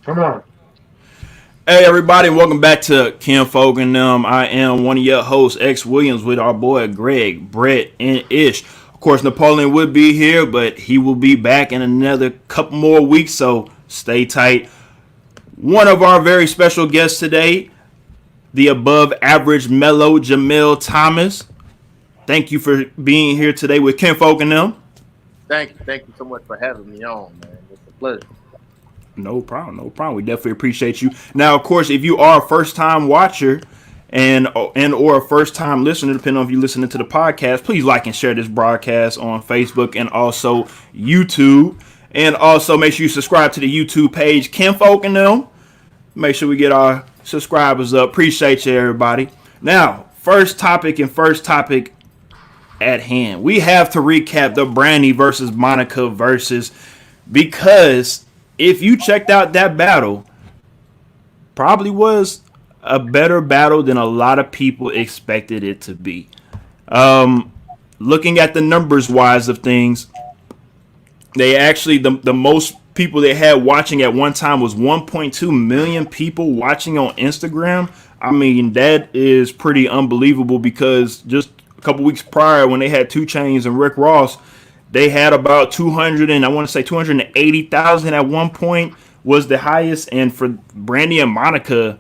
Come on. Hey everybody, welcome back to Kinfolk and Nem. I am one of your hosts, X Williams, with our boy Greg, Brett, and Ish. Of course, Napoleon would be here, but he will be back in another couple more weeks, so stay tight. One of our very special guests today, the above average mellow Jamil Thomas. Thank you for being here today with Kinfolk and Nem. Thank you so much for having me on, man. It's a pleasure. No problem. We definitely appreciate you. Now, of course, if you are a first-time watcher and or a first-time listener, depending on if you're listening to the podcast, please like and share this broadcast on Facebook and also YouTube. And also make sure you subscribe to the YouTube page, Kinfolk and Nem. Make sure we get our subscribers up. Appreciate you, everybody. Now, first topic at hand. We have to recap the Brandy versus Monica versus, because if you checked out that battle, probably was a better battle than a lot of people expected it to be. Looking at the numbers wise of things, they actually, the most people they had watching at one time was 1.2 million people watching on Instagram. I mean, that is pretty unbelievable, because just a couple weeks prior, when they had 2 Chainz and Rick Ross, they had about 280,000 at one point was the highest. And for Brandy and Monica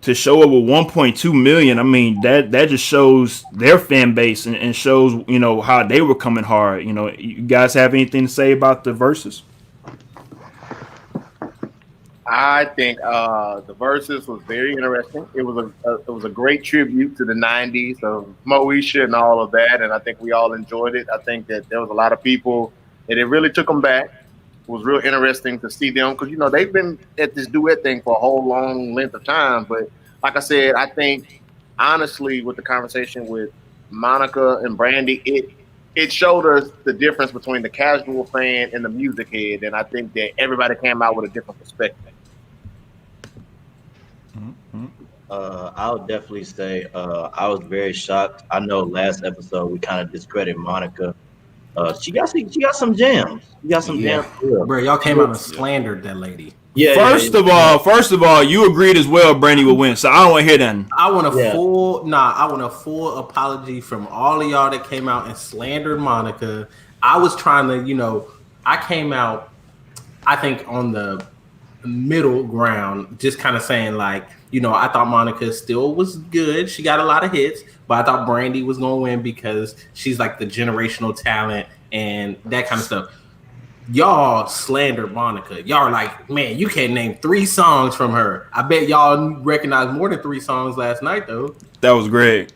to show up with 1.2 million, I mean, that just shows their fan base and shows, how they were coming hard. You guys have anything to say about the verses? I think the verses was very interesting. It was a great tribute to the '90s of Moesha and all of that, and I think we all enjoyed it. I think that there was a lot of people that it really took them back. It was real interesting to see them, because they've been at this duet thing for a whole long length of time. But like I said, I think honestly, with the conversation with Monica and Brandy, it showed us the difference between the casual fan and the music head, and I think that everybody came out with a different perspective. I would definitely say I was very shocked. I know last episode we kind of discredited Monica. She got some jams. She got some jams. Bro, y'all came out and slandered that lady. Yeah. First of all, you agreed as well Brandy would win, so I don't want to hear that. I want a full apology from all of y'all that came out and slandered Monica. I was trying to, I came out, I think, on the middle ground, just kind of saying like, I thought Monica still was good. She got a lot of hits, but I thought Brandy was going to win because she's like the generational talent and that kind of stuff. Y'all slandered Monica. Y'all are like, man, you can't name 3 songs from her. I bet y'all recognized more than 3 songs last night, though. That was Greg.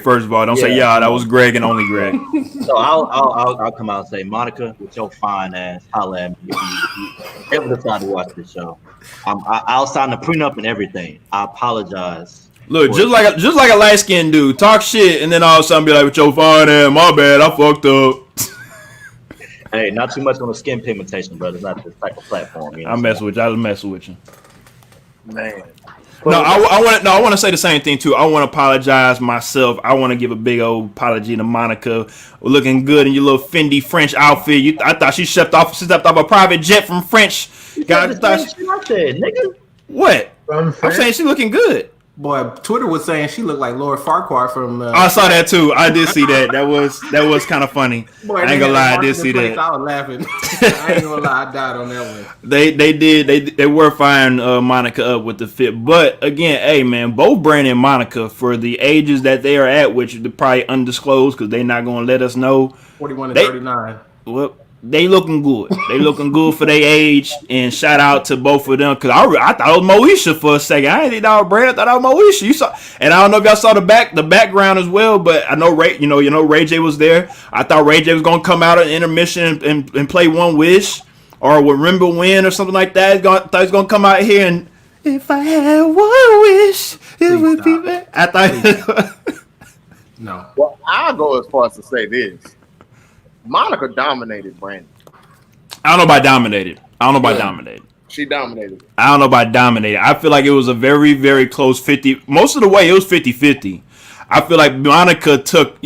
First of all, don't say y'all. That was Greg and only Greg. So I'll come out and say, Monica, with your fine ass, holla at me if you ever decide to watch this show. I'll sign the prenup and everything. I apologize. Look, just like a light skinned dude, talk shit, and then all of a sudden be like, with your fine ass, my bad, I fucked up. Hey, not too much on the skin pigmentation, brother. It's not this type of platform. I was messing with you. Man. I want to say the same thing too. I want to apologize myself. I want to give a big old apology to Monica. Looking good in your little Fendi French outfit. I thought she stepped off a private jet from French. Nigga. What? I'm saying she looking good. Boy, Twitter was saying she looked like Lord Farquhar from. I saw that too. I did see that. That was kind of funny. Boy, I ain't gonna lie, I did see that. I was laughing. I ain't gonna lie, I died on that one. They were firing Monica up with the fit, but again, hey man, both Brandy and Monica, for the ages that they are at, which are probably undisclosed because they're not gonna let us know. 41 and 39. Well, they looking good. They looking good for their age, and shout out to both of them, because I thought it was Moesha for a second. I didn't think that was Brad. I thought it was Moesha. You saw, and I don't know if y'all saw the background as well, but I know Ray J was there. I thought Ray J was gonna come out at intermission and play One Wish or Remember When or something like that. Thought he was gonna come out here and if I had one wish, it would be better. I thought no. Well, I'll go as far as to say this. Monica dominated Brandy. I don't know about dominated. She dominated. I don't know about dominated. I feel like it was a very, very close 50. Most of the way, it was 50-50. I feel like Monica took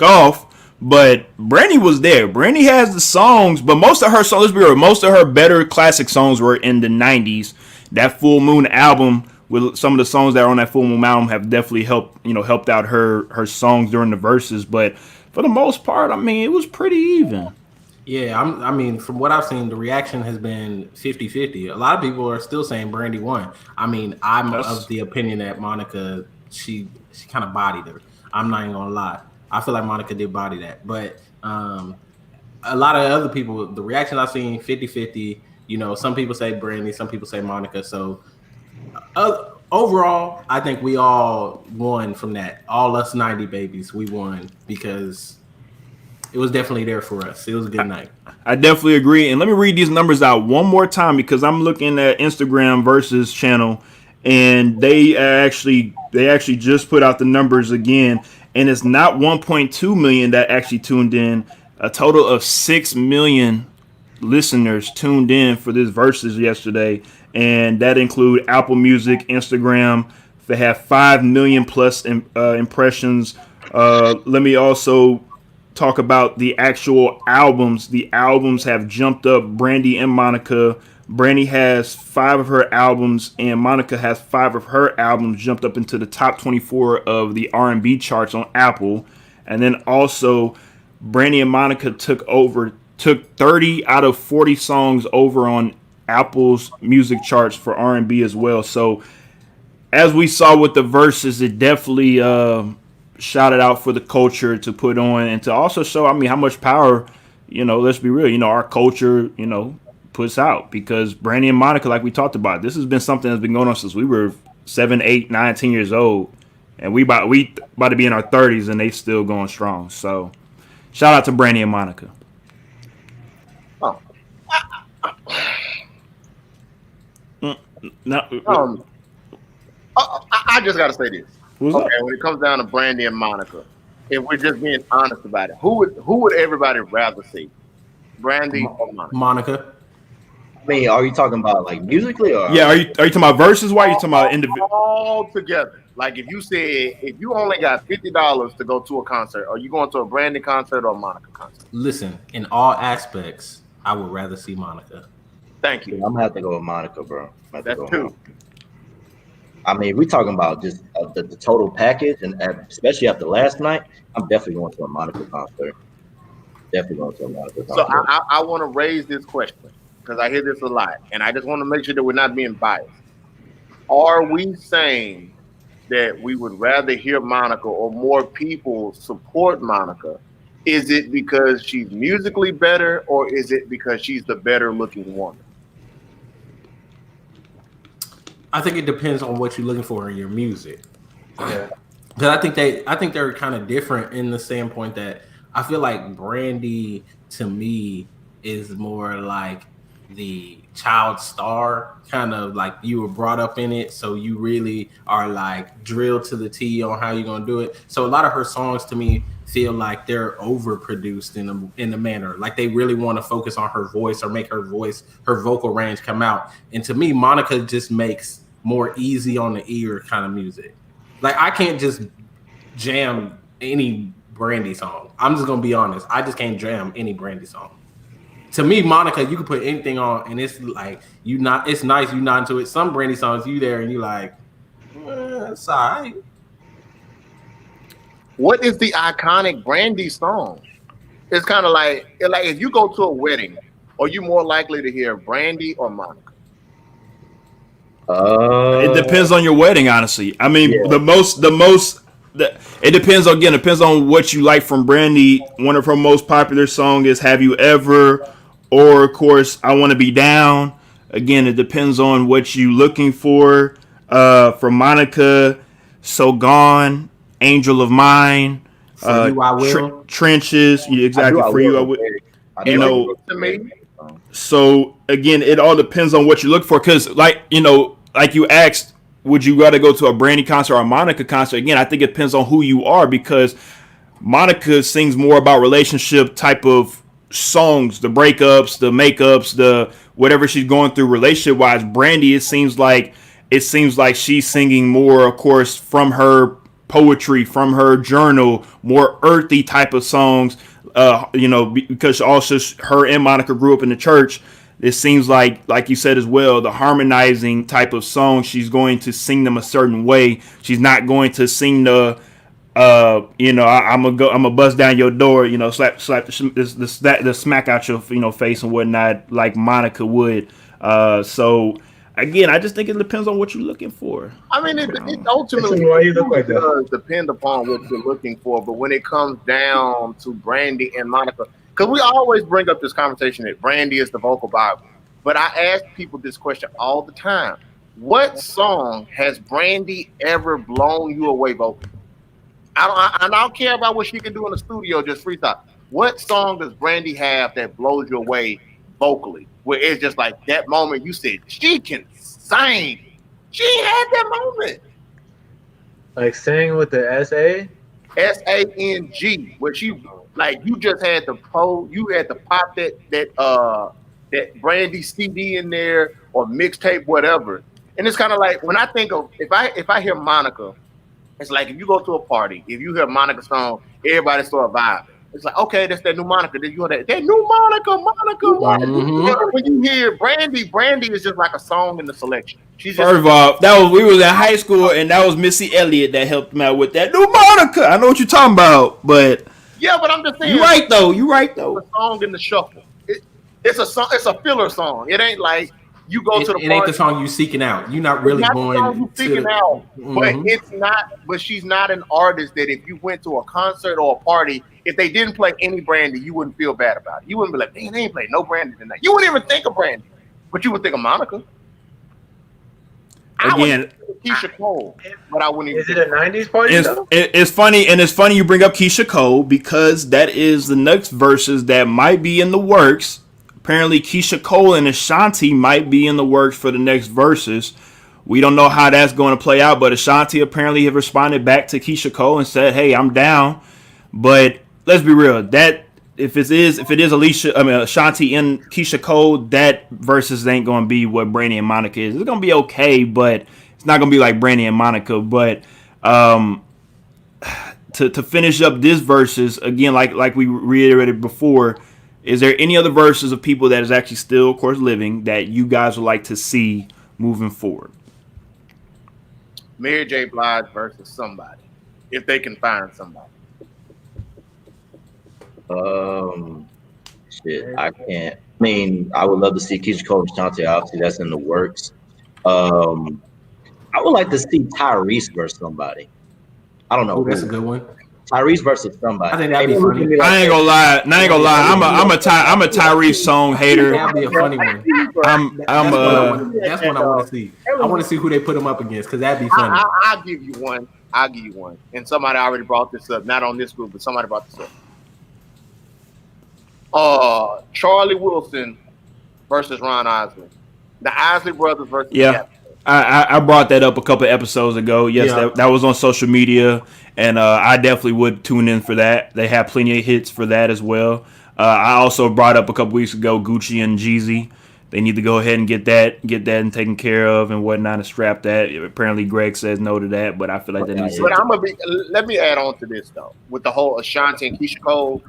off, But Brandy was there. Brandy has the songs, but most of her songs, let's be real, most of her better classic songs were in the 90s. That Full Moon album, with some of the songs that are on that Full Moon album, have definitely helped out her songs during the verses. But for the most part, I mean, it was pretty even. Yeah, I mean, from what I've seen, the reaction has been 50-50. A lot of people are still saying Brandy won. I mean, I'm of the opinion that Monica, she kind of bodied her. I'm not even gonna lie. I feel like Monica did body that. But a lot of other people, the reaction I've seen, 50-50. You know, some people say Brandy, some people say Monica. So overall, I think we all won from that. All us 90 babies, we won because it was definitely there for us. It was a good night. I definitely agree. And let me read these numbers out one more time because I'm looking at Instagram Versus channel, and they actually just put out the numbers again, and it's not 1.2 million that actually tuned in. A total of 6 million listeners tuned in for this Versus yesterday, and that include Apple Music, Instagram. They have 5 million plus impressions. Let me also talk about the actual albums. The albums have jumped up. Brandy and Monica. Brandy has 5 of her albums, and Monica has 5 of her albums jumped up into the top 24 of the R&B charts on Apple. And then also, Brandy and Monica took 30 out of 40 songs over on Apple's music charts for R&B as well. So, as we saw with the Verses, it definitely shouted out for the culture to put on and to also show, I mean, how much power, let's be real, our culture, puts out. Because Brandy and Monica, like we talked about, this has been something that's been going on since we were 7, 8, 9, 10 years old. And we about to be in our 30s and they still going strong. So, shout out to Brandy and Monica. Oh. I just got to say this. What's okay, up? When it comes down to Brandy and Monica, if we're just being honest about it, who would everybody rather see, Brandy or Monica? Monica. I mean, are you talking about like musically or? Yeah, are you talking about Versus? Why are you talking about individual? All together. Like if you only got $50 to go to a concert, are you going to a Brandy concert or a Monica concert? Listen, in all aspects, I would rather see Monica. Thank you. I'm gonna have to go with Monica, bro. That's 2. I mean, we're talking about just the total package, and especially after last night, I'm definitely going to a Monica concert. Definitely going to a Monica concert. So I want to raise this question because I hear this a lot, and I just want to make sure that we're not being biased. Are we saying that we would rather hear Monica or more people support Monica? Is it because she's musically better, or is it because she's the better looking woman? I think it depends on what you're looking for in your music. Yeah. Because I think they're kind of different in the standpoint that I feel like Brandy to me is more like the child star, kind of like you were brought up in it, so you really are like drilled to the T on how you're gonna do it. So a lot of her songs to me feel like they're overproduced in a manner, like they really want to focus on her voice or make her vocal range come out. And to me, Monica just makes more easy on the ear kind of music. Like I can't just jam any Brandy song. I'm just gonna be honest. I just can't jam any Brandy song. To me, Monica, you can put anything on, and it's like it's nice. You not into it. Some Brandy songs, you there, and you like, it's all right. What is the iconic Brandy song? It's kind of like if you go to a wedding, are you more likely to hear Brandy or Monica? It depends on your wedding, honestly. I mean, yeah. It depends on what you like from Brandy. One of her most popular songs is "Have You Ever," or of course, "I Want to Be Down." Again, it depends on what you're looking for. For Monica, "So Gone," "Angel of Mine," For You I Will, "Trenches." Yeah, exactly. For You I Will. To me. So again, it all depends on what you look for. Because like you asked, would you rather go to a Brandy concert or a Monica concert? Again, I think it depends on who you are, because Monica sings more about relationship type of songs, the breakups, the makeups, the whatever she's going through relationship wise. Brandy, it seems like she's singing more, of course, from her poetry, from her journal, more earthy type of songs. Because also her and Monica grew up in the church. It seems like you said as well, the harmonizing type of song, she's going to sing them a certain way. She's not going to sing the I'm gonna bust down your door, slap the smack out your face and whatnot, like Monica would. So again, I just think it depends on what you're looking for. I mean, it ultimately why you look like that. does depend upon what you're looking for. But when it comes down to Brandy and Monica, because we always bring up this conversation that Brandy is the vocal Bible, but I ask people this question all the time: what song has Brandy ever blown you away vocally? I don't care about what she can do in the studio, just freestyle. What song does Brandy have that blows you away vocally? Where it's just like that moment you said, she can sing. She had that moment. Like sing with the S-A? S-A-N-G, where she, like, you just had to pop that Brandy CD in there or mixtape, whatever. And it's kind of like, when I think of, if I hear Monica, it's like if you go to a party, if you hear Monica's song, everybody start vibing. It's like, okay, that's that new Monica. Then you hear that new Monica. Mm-hmm. When you hear Brandy is just like a song in the selection. She's just, First of all, we was in high school, and that was Missy Elliott that helped him out with that new Monica. I know what you're talking about, but yeah, but I'm just saying, you're right though. A song in the shuffle. It's a song. It's a filler song. It ain't like you go to the party. It ain't the song you seeking out. You're not really going to seeking out. But it's not. But she's not an artist that if you went to a concert or a party, if they didn't play any Brandy, you wouldn't feel bad about it. You wouldn't be like, man, they ain't played no Brandy tonight. You wouldn't even think of Brandy, but you would think of Monica. Again, Keisha Cole, but I wouldn't even. Is it a 90s party? It's funny you bring up Keisha Cole, because that is the next verses that might be in the works. Apparently, Keisha Cole and Ashanti might be in the works for the next verses. We don't know how that's going to play out, but Ashanti apparently have responded back to Keisha Cole and said, "Hey, I'm down." But let's be real, that if it is Ashanti and Keisha Cole, that versus ain't going to be what Brandy and Monica is. It's going to be okay, but it's not going to be like Brandy and Monica. But to finish up this verses again, like we reiterated before. Is there any other verses of people that is actually still, of course, living that you guys would like to see moving forward? Mary J. Blige versus somebody, if they can find somebody. I can't. I mean, I would love to see Keisha Cole and Ashanti. Obviously, that's in the works. I would like to see Tyrese versus somebody. I don't know. Ooh, that's a good one. Tyrese versus somebody. I think that'd be funny. I ain't gonna lie. I'm a Tyrese song hater. That'd be a funny one. That's one I want to see. I want to see who they put him up against, because that'd be funny. I'll give you one. And somebody already brought this up. Not on this group, but somebody brought this up. Charlie Wilson versus Ron Isley. The Isley brothers versus I brought that up a couple episodes ago. Yes, that was on social media, and I definitely would tune in for that. They have plenty of hits for that as well. I also brought up a couple weeks ago Gucci and Jeezy. They need to go ahead and get that and taken care of and whatnot, and strap that. Apparently, Greg says no to that, but I feel like that needs to. But let me add on to this though, with the whole Ashanti and Keisha Cole.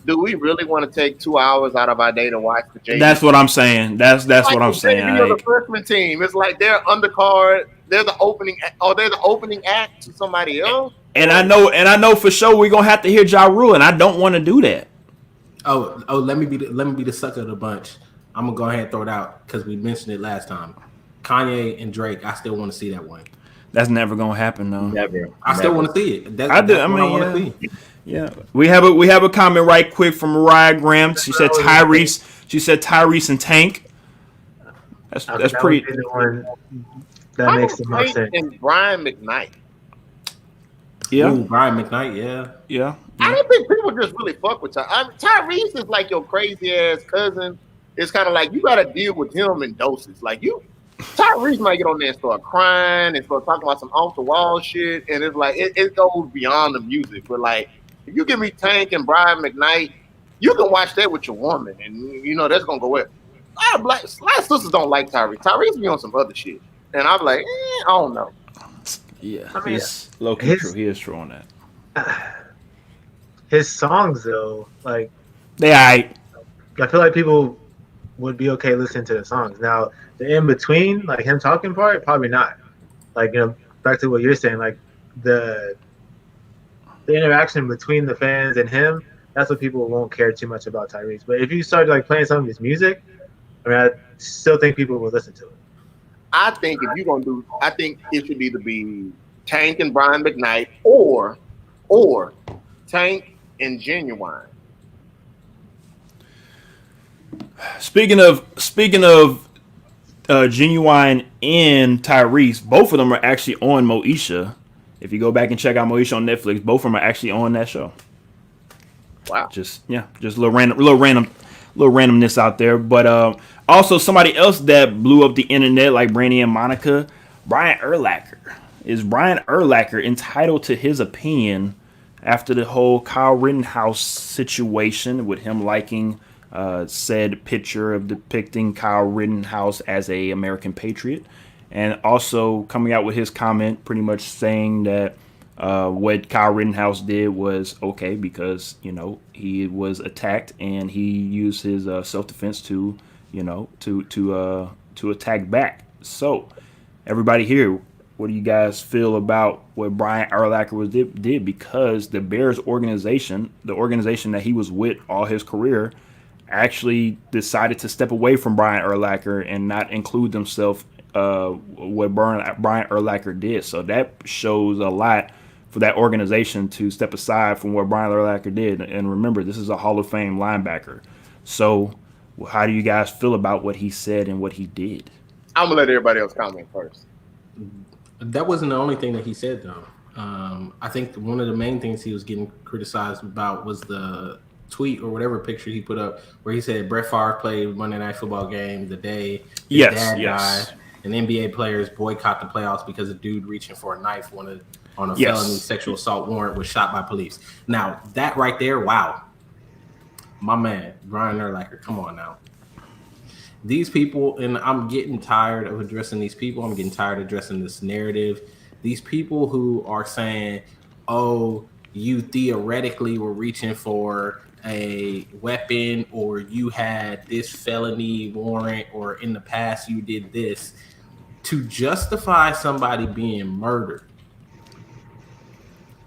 Do we really want to take 2 hours out of our day to watch the J? That's what I'm saying. That's what I'm saying. The freshman team. It's like they're undercard. They're the opening. They're the opening act to somebody else. And I know for sure we're gonna have to hear Ja Rule, and I don't want to do that. Oh, let me be the sucker of the bunch. I'm gonna go ahead and throw it out because we mentioned it last time. Kanye and Drake. I still want to see that one. That's never gonna happen though. Never. I still want to see it. I want to see. Yeah, we have a comment right quick from Mariah Graham. She said Tyrese. She said Tyrese and Tank. That's pretty. The one that makes the most sense. And Brian McKnight. Yeah, ooh, Brian McKnight. Yeah. I don't think people just really fuck with Tyrese. Tyrese is like your crazy ass cousin. It's kind of like you got to deal with him in doses. Like Tyrese might get on there and start crying and start talking about some off the wall shit, and it's like it goes beyond the music. But like, if you give me Tank and Brian McKnight, you can watch that with your woman, and you know that's gonna go well. A lot of sisters don't like Tyrese. Tyrese be on some other shit, and I'm like, I don't know. Yeah, I mean, he's low key true. his He is true on that. his songs though, like They I I feel like people would be okay listening to the songs. Now the in between, like him talking part, probably not. Like back to what you're saying, like the the interaction between the fans and him, that's what people won't care too much about Tyrese. But if you start like playing some of his music, I mean, I still think people will listen to it. I think if you're gonna do, I think it should either be Tank and Brian McKnight, or Tank and Genuine. speaking of Genuine and Tyrese, both of them are actually on Moesha. If you go back and check out Moesha on Netflix, both of them are actually on that show. Wow. Just just a little randomness out there. But also somebody else that blew up the internet like Brandy and Monica, Brian Urlacher. Is Brian Urlacher entitled to his opinion after the whole Kyle Rittenhouse situation with him liking said picture of depicting Kyle Rittenhouse as a American patriot, and also coming out with his comment pretty much saying that what Kyle Rittenhouse did was okay because he was attacked and he used his self-defense to to attack back. So everybody here, what do you guys feel about what Brian Urlacher did? Because the Bears organization, the organization that he was with all his career, actually decided to step away from Brian Urlacher and not include themselves what Brian Urlacher did. So that shows a lot for that organization to step aside from what Brian Urlacher did. And remember, this is a Hall of Fame linebacker. So how do you guys feel about what he said and what he did? I'm gonna let everybody else comment first. That wasn't the only thing that he said, though. I think one of the main things he was getting criticized about was the tweet or whatever picture he put up where he said Brett Favre played Monday Night Football game the day his dad died, and NBA players boycott the playoffs because a dude reaching for a knife on a felony sexual assault warrant was shot by police. Now, that right there, wow. My man, Brian Urlacher, come on now. These people, and I'm getting tired of addressing these people. I'm getting tired of addressing this narrative. These people who are saying, oh, you theoretically were reaching for a weapon, or you had this felony warrant, or in the past you did this, to justify somebody being murdered.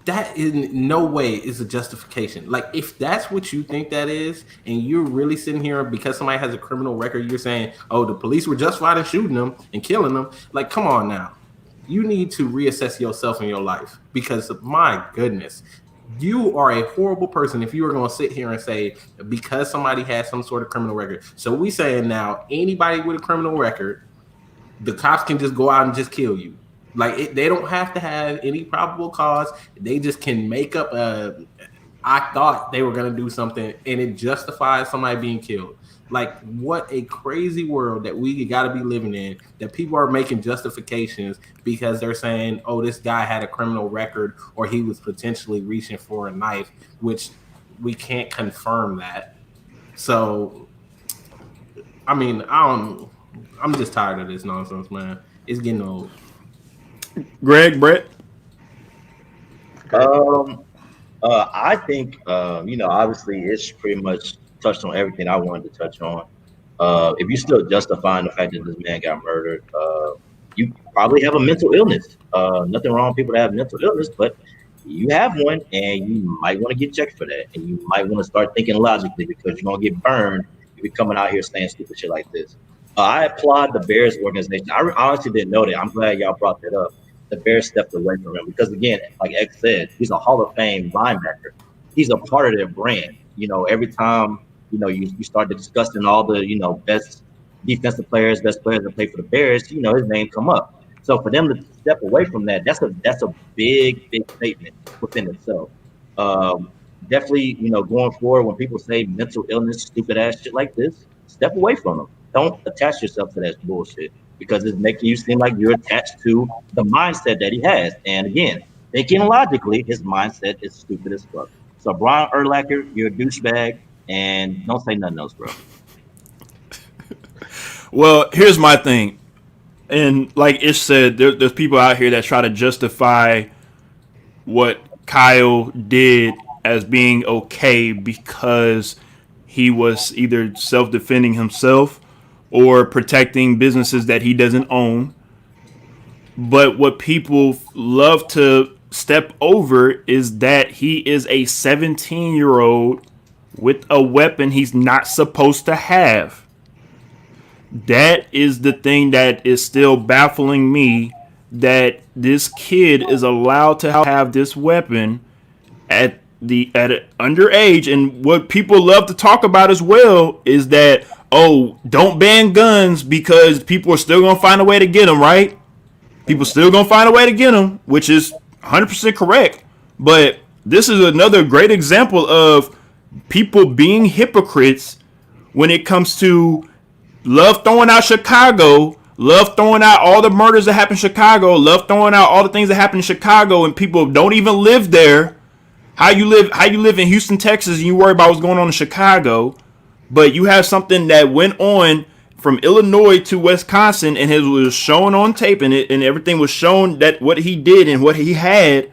That in no way is a justification. Like, if that's what you think that is, and you're really sitting here because somebody has a criminal record, you're saying, oh, the police were justified in shooting them and killing them. Like, come on now. You need to reassess yourself in your life, because my goodness, you are a horrible person if you are going to sit here and say because somebody has some sort of criminal record. So we saying now anybody with a criminal record, the cops can just go out and just kill you. Like, they don't have to have any probable cause. They just can make up I thought they were going to do something, and it justifies somebody being killed. Like, what a crazy world that we got to be living in, that people are making justifications because they're saying, oh, this guy had a criminal record or he was potentially reaching for a knife, which we can't confirm that. So, I mean, I'm just tired of this nonsense, man. It's getting old. Greg, Brett? I think, obviously it's pretty much touched on everything I wanted to touch on. If you're still justifying the fact that this man got murdered, you probably have a mental illness. Nothing wrong with people that have mental illness, but you have one, and you might want to get checked for that. And you might want to start thinking logically, because you're going to get burned if you're coming out here saying stupid shit like this. I applaud the Bears organization. I honestly didn't know that. I'm glad y'all brought that up. The Bears stepped away from him because, again, like X said, he's a Hall of Fame linebacker. He's a part of their brand. Every time, you start discussing all the, best defensive players, best players that play for the Bears, his name come up. So for them to step away from that, that's a big, big statement within itself. Definitely, going forward, when people say mental illness, stupid ass shit like this, step away from them. Don't attach yourself to that bullshit, because it's making you seem like you're attached to the mindset that he has. And again, thinking logically, his mindset is stupid as fuck. So Brian Urlacher, you're a douchebag, and don't say nothing else, bro. Well, here's my thing. And like Ish said, there's people out here that try to justify what Kyle did as being okay because he was either self defending himself or protecting businesses that he doesn't own. But what people love to step over is that he is a 17-year-old with a weapon he's not supposed to have. That is the thing that is still baffling me, that this kid is allowed to have this weapon at an underage. And what people love to talk about as well is that, oh, don't ban guns because people are still gonna find a way to get them, right? People still gonna find a way to get them, which is 100% correct. But this is another great example of people being hypocrites when it comes to love throwing out Chicago, love throwing out all the murders that happen in Chicago, love throwing out all the things that happen in Chicago, and people don't even live there. How you live in Houston, Texas, and you worry about what's going on in Chicago, but you have something that went on from Illinois to Wisconsin, and it was shown on tape, and everything was shown that what he did and what he had.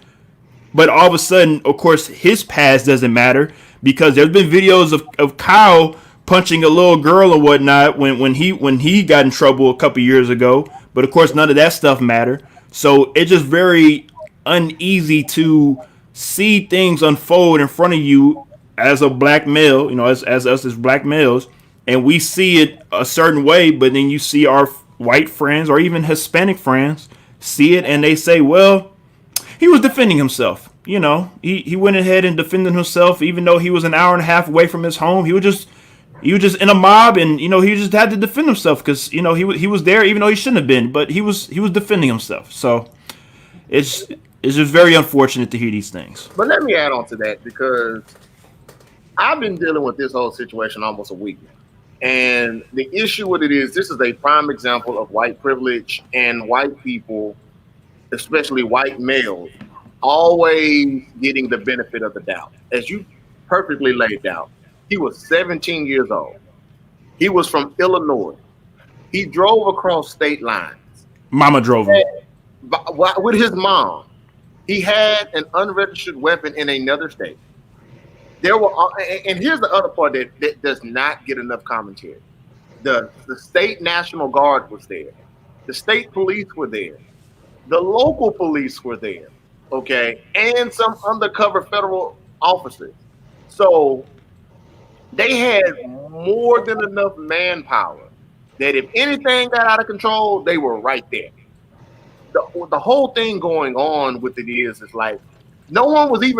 But all of a sudden, of course, his past doesn't matter because there's been videos of Kyle punching a little girl or whatnot when he got in trouble a couple years ago. But of course, none of that stuff mattered. So it's just very uneasy to see things unfold in front of you as a black male, as us as black males, and we see it a certain way, but then you see our white friends or even Hispanic friends see it and they say, well, he was defending himself. He went ahead and defended himself, even though he was an hour and a half away from his home. He was just in a mob, and he just had to defend himself because he was there, even though he shouldn't have been. But he was defending himself. So it's just very unfortunate to hear these things. But let me add on to that because I've been dealing with this whole situation almost a week now. And the issue with it is this is a prime example of white privilege and white people, especially white males, always getting the benefit of the doubt. As you perfectly laid out, he was 17 years old. He was from Illinois. He drove across state lines. Mama drove him. With his mom. He had an unregistered weapon in another state. And here's the other part that does not get enough commentary. The state National Guard was there. The state police were there. The local police were there. Okay. And some undercover federal officers. So they had more than enough manpower that if anything got out of control, they were right there. The whole thing going on with it is like no one was they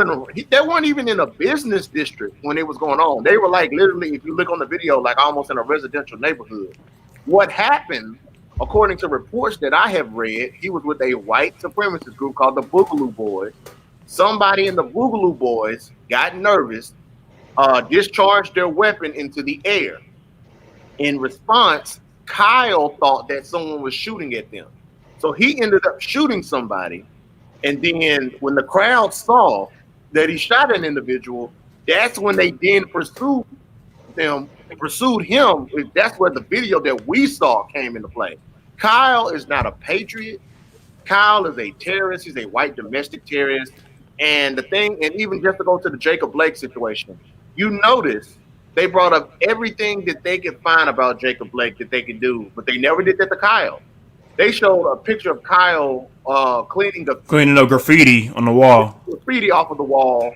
weren't even in a business district when it was going on. They were like literally, if you look on the video, like almost in a residential neighborhood. What happened, according to reports that I have read, he was with a white supremacist group called the Boogaloo Boys. Somebody in the Boogaloo Boys got nervous, discharged their weapon into the air. In response, Kyle thought that someone was shooting at them. So he ended up shooting somebody. And then when the crowd saw that he shot an individual, that's when they then pursued him. That's where the video that we saw came into play. Kyle is not a patriot. Kyle is a terrorist. He's a white domestic terrorist. And even just to go to the Jacob Blake situation, you notice they brought up everything that they could find about Jacob Blake that they could do, but they never did that to Kyle. They showed a picture of Kyle cleaning up graffiti on the wall. Graffiti off of the wall,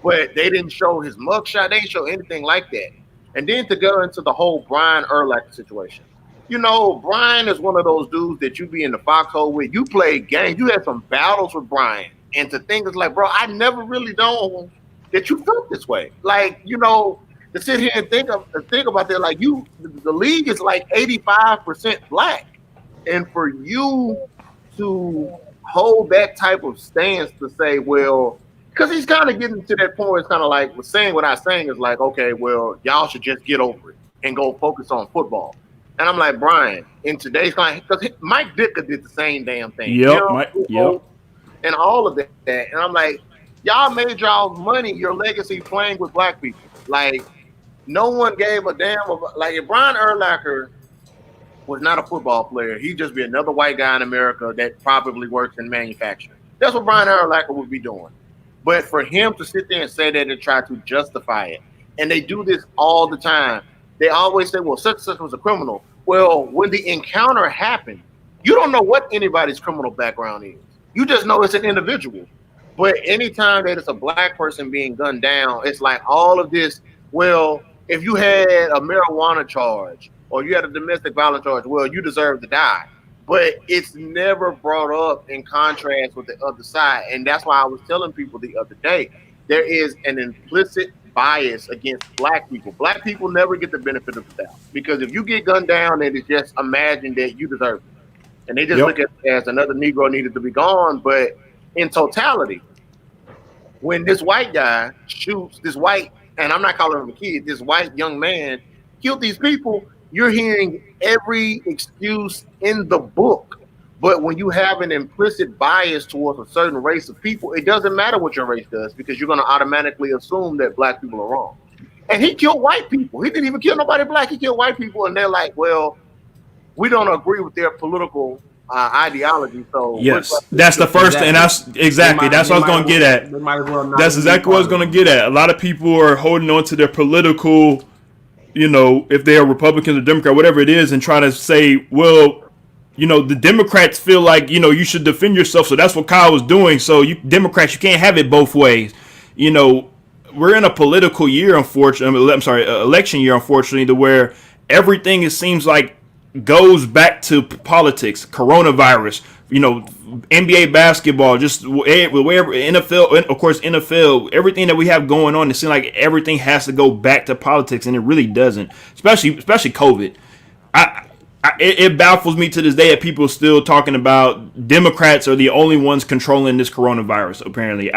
but they didn't show his mugshot. They didn't show anything like that. And then to go into the whole Brian Urlacher situation. Brian is one of those dudes that you be in the foxhole with. You play games. You had some battles with Brian. And to think it's like, bro, I never really known that you felt this way. Like, to sit here and think about that, like the league is like 85% black. And for you to hold that type of stance to say, well, because he's kind of getting to that point where it's kind of like, saying what I'm saying is like, okay, well, y'all should just get over it and go focus on football. And I'm like, Brian, in today's kind, because Mike Ditka did the same damn thing. Yep. And all of that. And I'm like, y'all made y'all's money, your legacy playing with black people. Like, no one gave a damn about, like, if Brian Urlacher was not a football player. He'd just be another white guy in America that probably works in manufacturing. That's what Brian Urlacher would be doing. But for him to sit there and say that and try to justify it, and they do this all the time. They always say, well, such and such was a criminal. Well, when the encounter happened, you don't know what anybody's criminal background is. You just know it's an individual. But anytime that it's a black person being gunned down, it's like all of this, well, if you had a marijuana charge or you had a domestic violence charge, well, you deserve to die. But it's never brought up in contrast with the other side. And that's why I was telling people the other day, there is an implicit bias against black people. Black people never get the benefit of the doubt. Because if you get gunned down, then it's just imagine that you deserve it. And they just look at it as another Negro needed to be gone. But in totality, when this white guy shoots this white, and I'm not calling him a kid, this white young man killed these people, you're hearing every excuse in the book. But when you have an implicit bias towards a certain race of people, it doesn't matter what your race does because you're going to automatically assume that black people are wrong. And he killed white people. He didn't even kill nobody black. He killed white people. And they're like, well, we don't agree with their political ideology. So yes, that's the first thing. And that's exactly that's what I was going to get at. That's exactly what I was going to get at. A lot of people are holding on to their political, you know, if they are Republicans or Democrat, whatever it is, and trying to say, well, you know, the Democrats feel like, you know, you should defend yourself. So that's what Kyle was doing. So you Democrats, you can't have it both ways. You know, we're in a political year, unfortunately. I'm sorry, election year, unfortunately, to where everything, it seems like, goes back to politics, coronavirus, you know, NBA basketball, just wherever, NFL, of course, NFL, everything that we have going on, it seems like everything has to go back to politics, and it really doesn't, especially COVID. It baffles me to this day that people are still talking about Democrats are the only ones controlling this coronavirus. Apparently,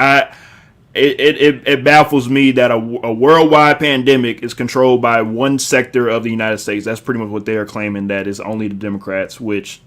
it baffles me that a worldwide pandemic is controlled by one sector of the United States. That's pretty much what they are claiming, that is only the Democrats, which,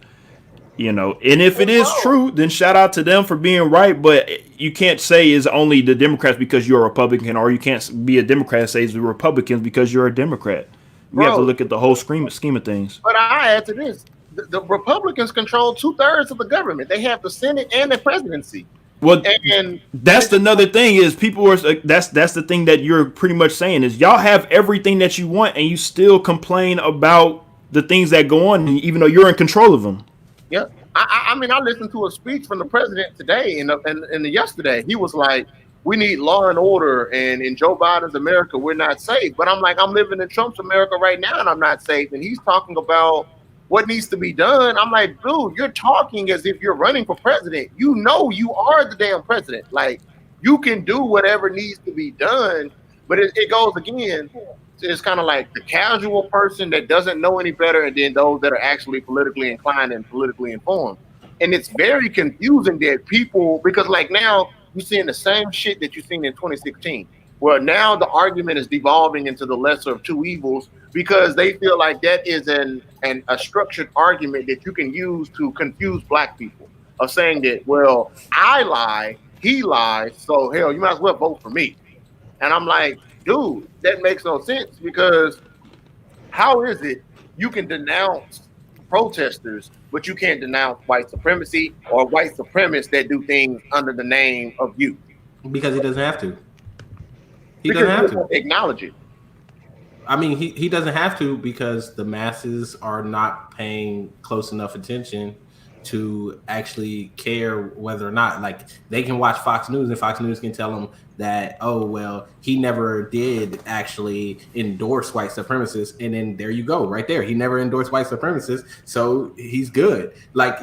you know, and if it is true, then shout out to them for being right. But you can't say it's only the Democrats because you're a Republican, or you can't be a Democrat and say it's the Republicans because you're a Democrat. We have to look at the whole scheme of things. But I add to this: the Republicans control 2/3 of the government. They have the Senate and the presidency. Well, and that's another thing is people are that's the thing that you're pretty much saying is y'all have everything that you want and you still complain about the things that go on, even though you're in control of them. Yeah, I mean, I listened to a speech from the president today and yesterday. He was like, we need law and order, and in Joe Biden's America, we're not safe. But I'm like, I'm living in Trump's America right now, and I'm not safe. And he's talking about what needs to be done. I'm like, dude, you're talking as if you're running for president. You know you are the damn president. Like, you can do whatever needs to be done. But it goes again, it's kind of like the casual person that doesn't know any better, and then those that are actually politically inclined and politically informed. And it's very confusing that people, because like now, you're seeing the same shit that you've seen in 2016. Well, now the argument is devolving into the lesser of two evils because they feel like that is a structured argument that you can use to confuse black people, of saying that, well, I lie, he lies, so hell, you might as well vote for me. And I'm like, dude, that makes no sense, because how is it you can denounce protesters, but you can't denounce white supremacy or white supremacists that do things under the name of you? Because he doesn't have to. He doesn't have to acknowledge it. I mean, he doesn't have to because the masses are not paying close enough attention to actually care whether or not, like, they can watch Fox News and Fox News can tell them that, oh, well, he never did actually endorse white supremacists. And then there you go, right there. He never endorsed white supremacists, so he's good. Like,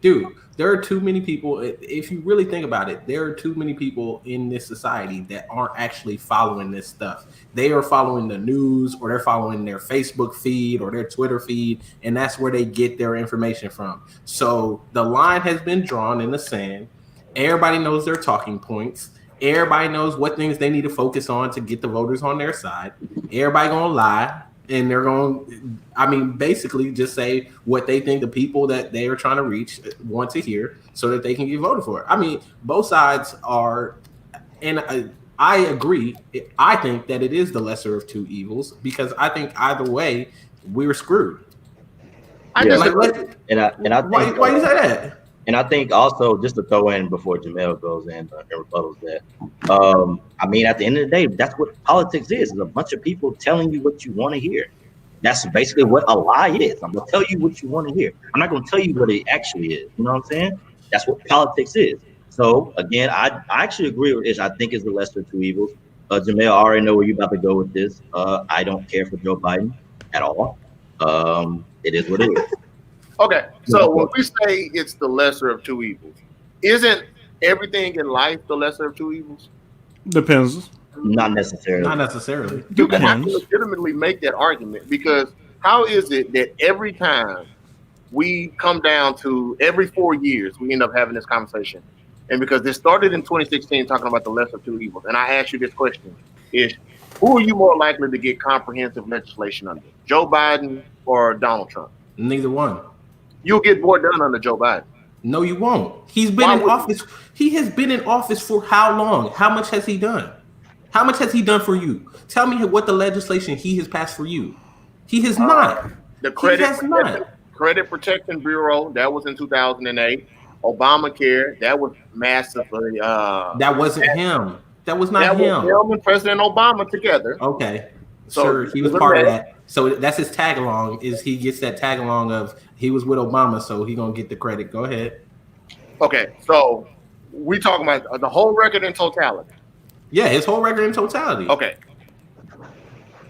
dude, there are too many people. If you really think about it, there are too many people in this society that aren't actually following this stuff. They are following the news, or they're following their Facebook feed or their Twitter feed, and that's where they get their information from. So the line has been drawn in the sand. Everybody knows their talking points. Everybody knows what things they need to focus on to get the voters on their side. Everybody gonna lie. And they're going, I mean, basically just say what they think the people that they are trying to reach want to hear so that they can get voted for. I mean, both sides are, and I agree. I think that it is the lesser of two evils because I think either way, we were screwed. I Yeah. disagree. And I think why you say that? And I think also, just to throw in before Jamel goes in and rebuttals that, I mean, at the end of the day, that's what politics is a bunch of people telling you what you want to hear. That's basically what a lie is. I'm going to tell you what you want to hear. I'm not going to tell you what it actually is. You know what I'm saying? That's what politics is. So, again, I actually agree with this. I think it's the lesser of two evils. Jamel, I already know where you're about to go with this. I don't care for Joe Biden at all. It is what it is. Okay, so when we say it's the lesser of two evils, isn't everything in life the lesser of two evils? Depends. Not necessarily. Not necessarily. You can have to legitimately make that argument, because how is it that every time we come down to every 4 years, we end up having this conversation? And because this started in 2016 talking about the lesser of two evils, and I ask you this question, is who are you more likely to get comprehensive legislation under, Joe Biden or Donald Trump? Neither one. You'll get more done under Joe Biden. No, you won't. He's been in office. He has been in office for how long? How much has he done? How much has he done for you? Tell me what the legislation he has passed for you. He has not. The Credit Protection Bureau, that was in 2008. Obamacare, that was massively. That wasn't him. That was not him. Was him and President Obama together. Okay. So sure, he was part of that. So that's his tag along. Is he gets that tag along of he was with Obama, so he gonna get the credit. Go ahead. Okay, so we talking about the whole record in totality. Yeah, his whole record in totality. Okay.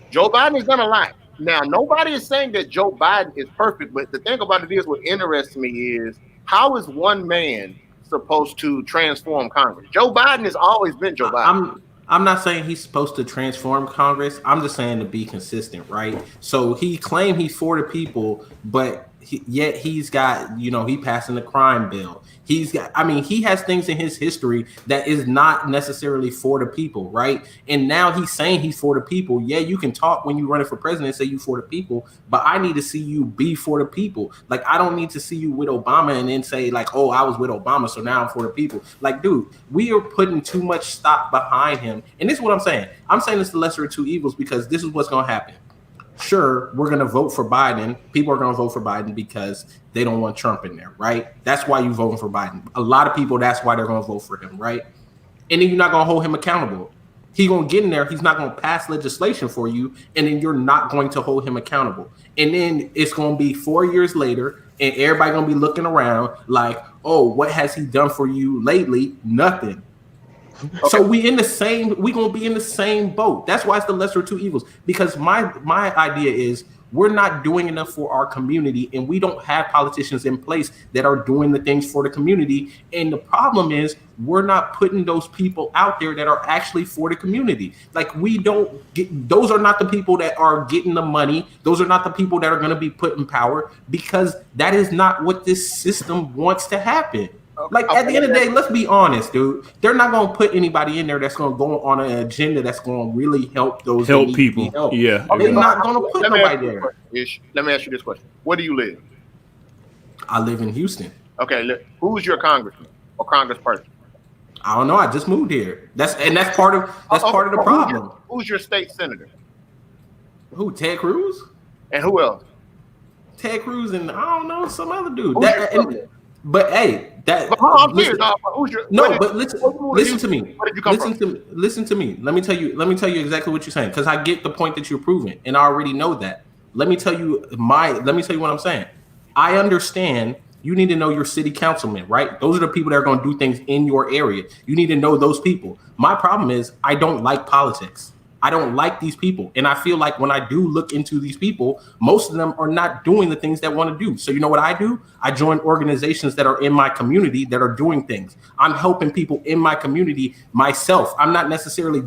Joe Biden has done a lot. Now, nobody is saying that Joe Biden is perfect, but the thing about it is, what interests me is, how is one man supposed to transform Congress? Joe Biden has always been Joe Biden. I'm not saying he's supposed to transform Congress. I'm just saying to be consistent, right? So he claimed he's for the people, but yet he's got, he passing the crime bill. He has things in his history that is not necessarily for the people, right? And now he's saying he's for the people. Yeah, you can talk when you running for president, say you for the people, but I need to see you be for the people. Like, I don't need to see you with Obama and then say like, oh, I was with Obama, so now I'm for the people. Like, dude, we are putting too much stock behind him. And this is what I'm saying. I'm saying it's the lesser of two evils because this is what's going to happen. Sure, we're going to vote for Biden. People are going to vote for Biden because they don't want Trump in there, right? That's why you're voting for Biden. A lot of people, that's why they're going to vote for him, right? And then you're not going to hold him accountable. He's going to get in there. He's not going to pass legislation for you. And then you're not going to hold him accountable. And then it's going to be 4 years later and everybody going to be looking around like, oh, what has he done for you lately? Nothing. Okay. So we're gonna be in the same boat. That's why it's the lesser of two evils. Because my idea is we're not doing enough for our community, and we don't have politicians in place that are doing the things for the community. And the problem is we're not putting those people out there that are actually for the community. Like, those are not the people that are getting the money. Those are not the people that are going to be put in power, because that is not what this system wants to happen. Like, at the end of the day, let's be honest, dude. They're not going to put anybody in there that's going to go on an agenda that's going to really help those people. Yeah. They're not going to put nobody there. Let me ask you this question. Where do you live? I live in Houston. Okay, who's your congressman or congressperson? I don't know. I just moved here. That's part of the problem. Who's your state senator? Who? Ted Cruz? And who else? Ted Cruz and I don't know, some other dude. But hey, listen to me. Where did you come from? Listen to me. Let me tell you exactly what you're saying, because I get the point that you're proving, and I already know that. Let me tell you what I'm saying. I understand you need to know your city councilmen, right? Those are the people that are going to do things in your area. You need to know those people. My problem is I don't like politics. I don't like these people. And I feel like when I do look into these people, most of them are not doing the things that want to do. So you know what I do? I join organizations that are in my community that are doing things. I'm helping people in my community myself. I'm not necessarily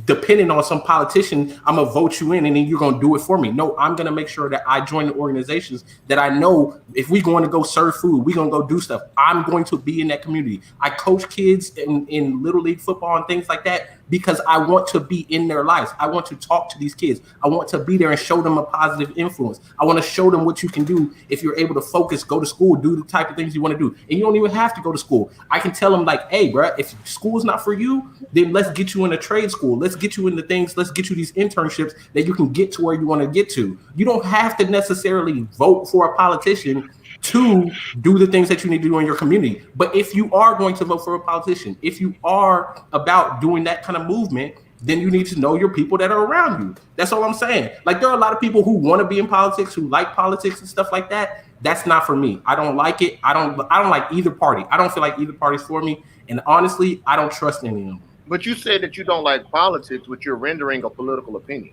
depending on some politician. I'm going to vote you in and then you're going to do it for me. No, I'm going to make sure that I join the organizations that I know if we're going to go serve food, we're going to go do stuff. I'm going to be in that community. I coach kids in Little League football and things like that, because I want to be in their lives. I want to talk to these kids. I want to be there and show them a positive influence. I want to show them what you can do if you're able to focus, go to school, do the type of things you want to do. And you don't even have to go to school. I can tell them like, hey, bro, if school is not for you, then let's get you in a trade school. Let's get you into things. Let's get you these internships that you can get to where you want to get to. You don't have to necessarily vote for a politician to do the things that you need to do in your community. But if you are going to vote for a politician, if you are about doing that kind of movement, then you need to know your people that are around you. That's all I'm saying. Like, there are a lot of people who want to be in politics, who like politics and stuff like that. That's not for me. I don't like it. I don't like either party. I don't feel like either party's for me. And honestly, I don't trust any of them. But you said that you don't like politics, but you're rendering a political opinion.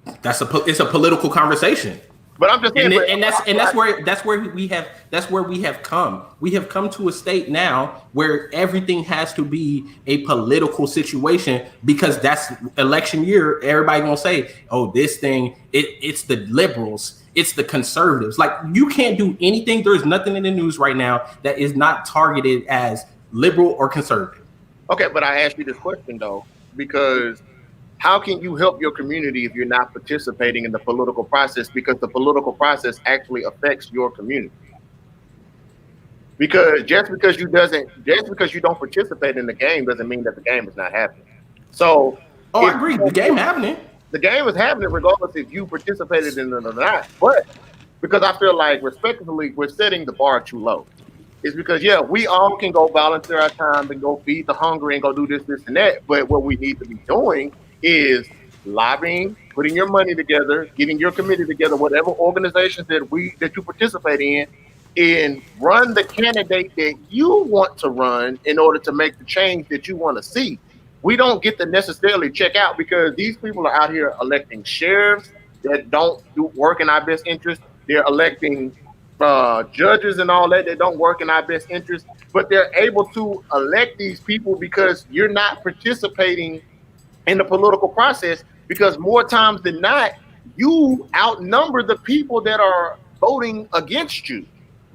It's a political conversation. But I'm just saying, and that's where we have come. We have come to a state now where everything has to be a political situation, because that's election year. Everybody gonna say, "Oh, this thing, it's the liberals, it's the conservatives." Like, you can't do anything. There's nothing in the news right now that is not targeted as liberal or conservative. Okay, but I asked you this question though, because how can you help your community if you're not participating in the political process? Because the political process actually affects your community. Because just because you don't participate in the game doesn't mean that the game is not happening. So, I agree. The game happening. The game is happening regardless if you participated in it or not. But because I feel like, respectively, we're setting the bar too low. It's because, yeah, we all can go volunteer our time and go feed the hungry and go do this, and that. But what we need to be doing is lobbying, putting your money together, getting your committee together, whatever organizations that you participate in, and run the candidate that you want to run in order to make the change that you want to see. We don't get to necessarily check out, because these people are out here electing sheriffs that don't do work in our best interest. They're electing judges and all that don't work in our best interest, but they're able to elect these people because you're not participating in the political process, because more times than not, you outnumber the people that are voting against you.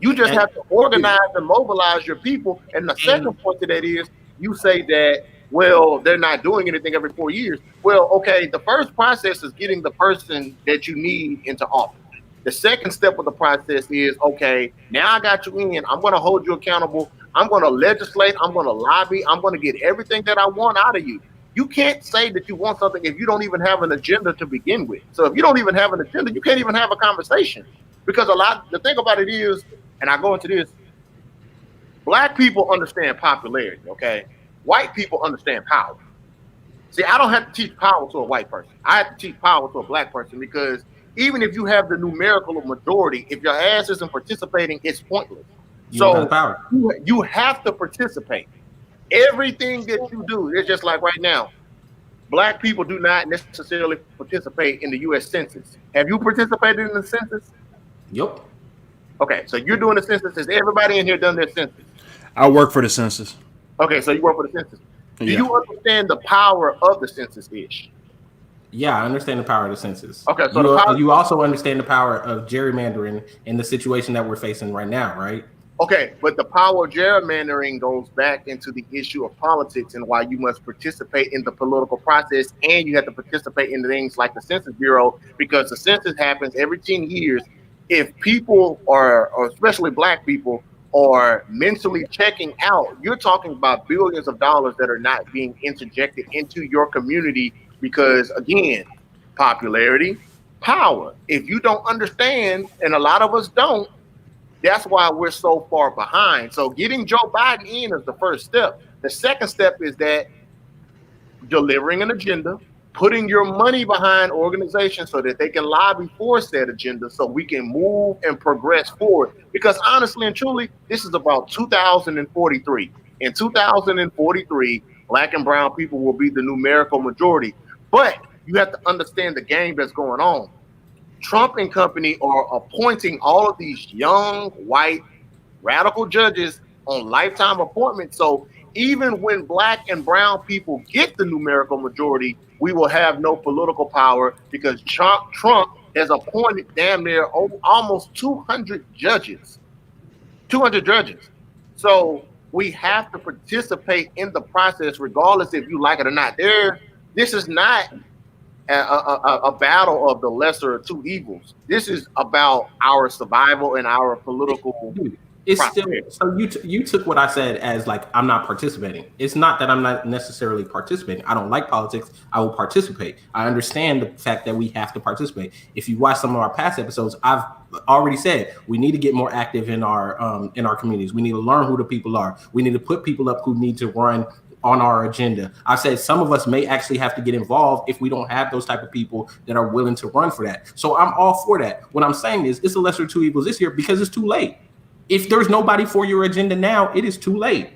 You just have to organize and mobilize your people. And the second point to that is, you say that, well, they're not doing anything every 4 years. Well, okay, the first process is getting the person that you need into office. The second step of the process is, okay, now I got you in, I'm going to hold you accountable. I'm going to legislate. I'm going to lobby. I'm going to get everything that I want out of you. You can't say that you want something if you don't even have an agenda to begin with. So if you don't even have an agenda, you can't even have a conversation. Because the thing about it is, and I go into this, Black people understand popularity, okay? White people understand power. See, I don't have to teach power to a white person. I have to teach power to a Black person, because even if you have the numerical majority, if your ass isn't participating, it's pointless. So you have to participate. Everything that you do, it's just like right now, Black people do not necessarily participate in the U.S. Census. Have you participated in the census? Yep. Okay, so you're doing the census. Has everybody in here done their census? I work for the census. Okay, so you work for the census. Do you understand the power of the census-ish? Yeah, I understand the power of the census. Okay, so you also understand the power of gerrymandering in the situation that we're facing right now, right? Okay, but the power of gerrymandering goes back into the issue of politics and why you must participate in the political process, and you have to participate in things like the Census Bureau, because the census happens every 10 years. If people are, or especially Black people, are mentally checking out, you're talking about billions of dollars that are not being interjected into your community because, again, popularity, power. If you don't understand, and a lot of us don't, that's why we're so far behind. So getting Joe Biden in is the first step. The second step is that delivering an agenda, putting your money behind organizations so that they can lobby for said agenda, so we can move and progress forward. Because honestly and truly, this is about 2043. In 2043, Black and brown people will be the numerical majority. But you have to understand the game that's going on. Trump and company are appointing all of these young, white, radical judges on lifetime appointments. So even when Black and brown people get the numerical majority, we will have no political power, because Trump has appointed damn near almost 200 judges. 200 judges. So we have to participate in the process regardless if you like it or not. This is not a battle of the lesser of two evils. This is about our survival and our political. Dude, it's still prosperity. so you took what I said as like I'm not participating. It's not that I'm not necessarily participating. I don't like politics. I will participate. I understand the fact that we have to participate. If you watch some of our past episodes, I've already said we need to get more active in our communities. We need to learn who the people are. We need to put people up who need to run on our agenda. I said some of us may actually have to get involved if we don't have those type of people that are willing to run for that. So I'm all for that. What I'm saying is it's a lesser of two evils this year because it's too late. If there's nobody for your agenda now, it is too late.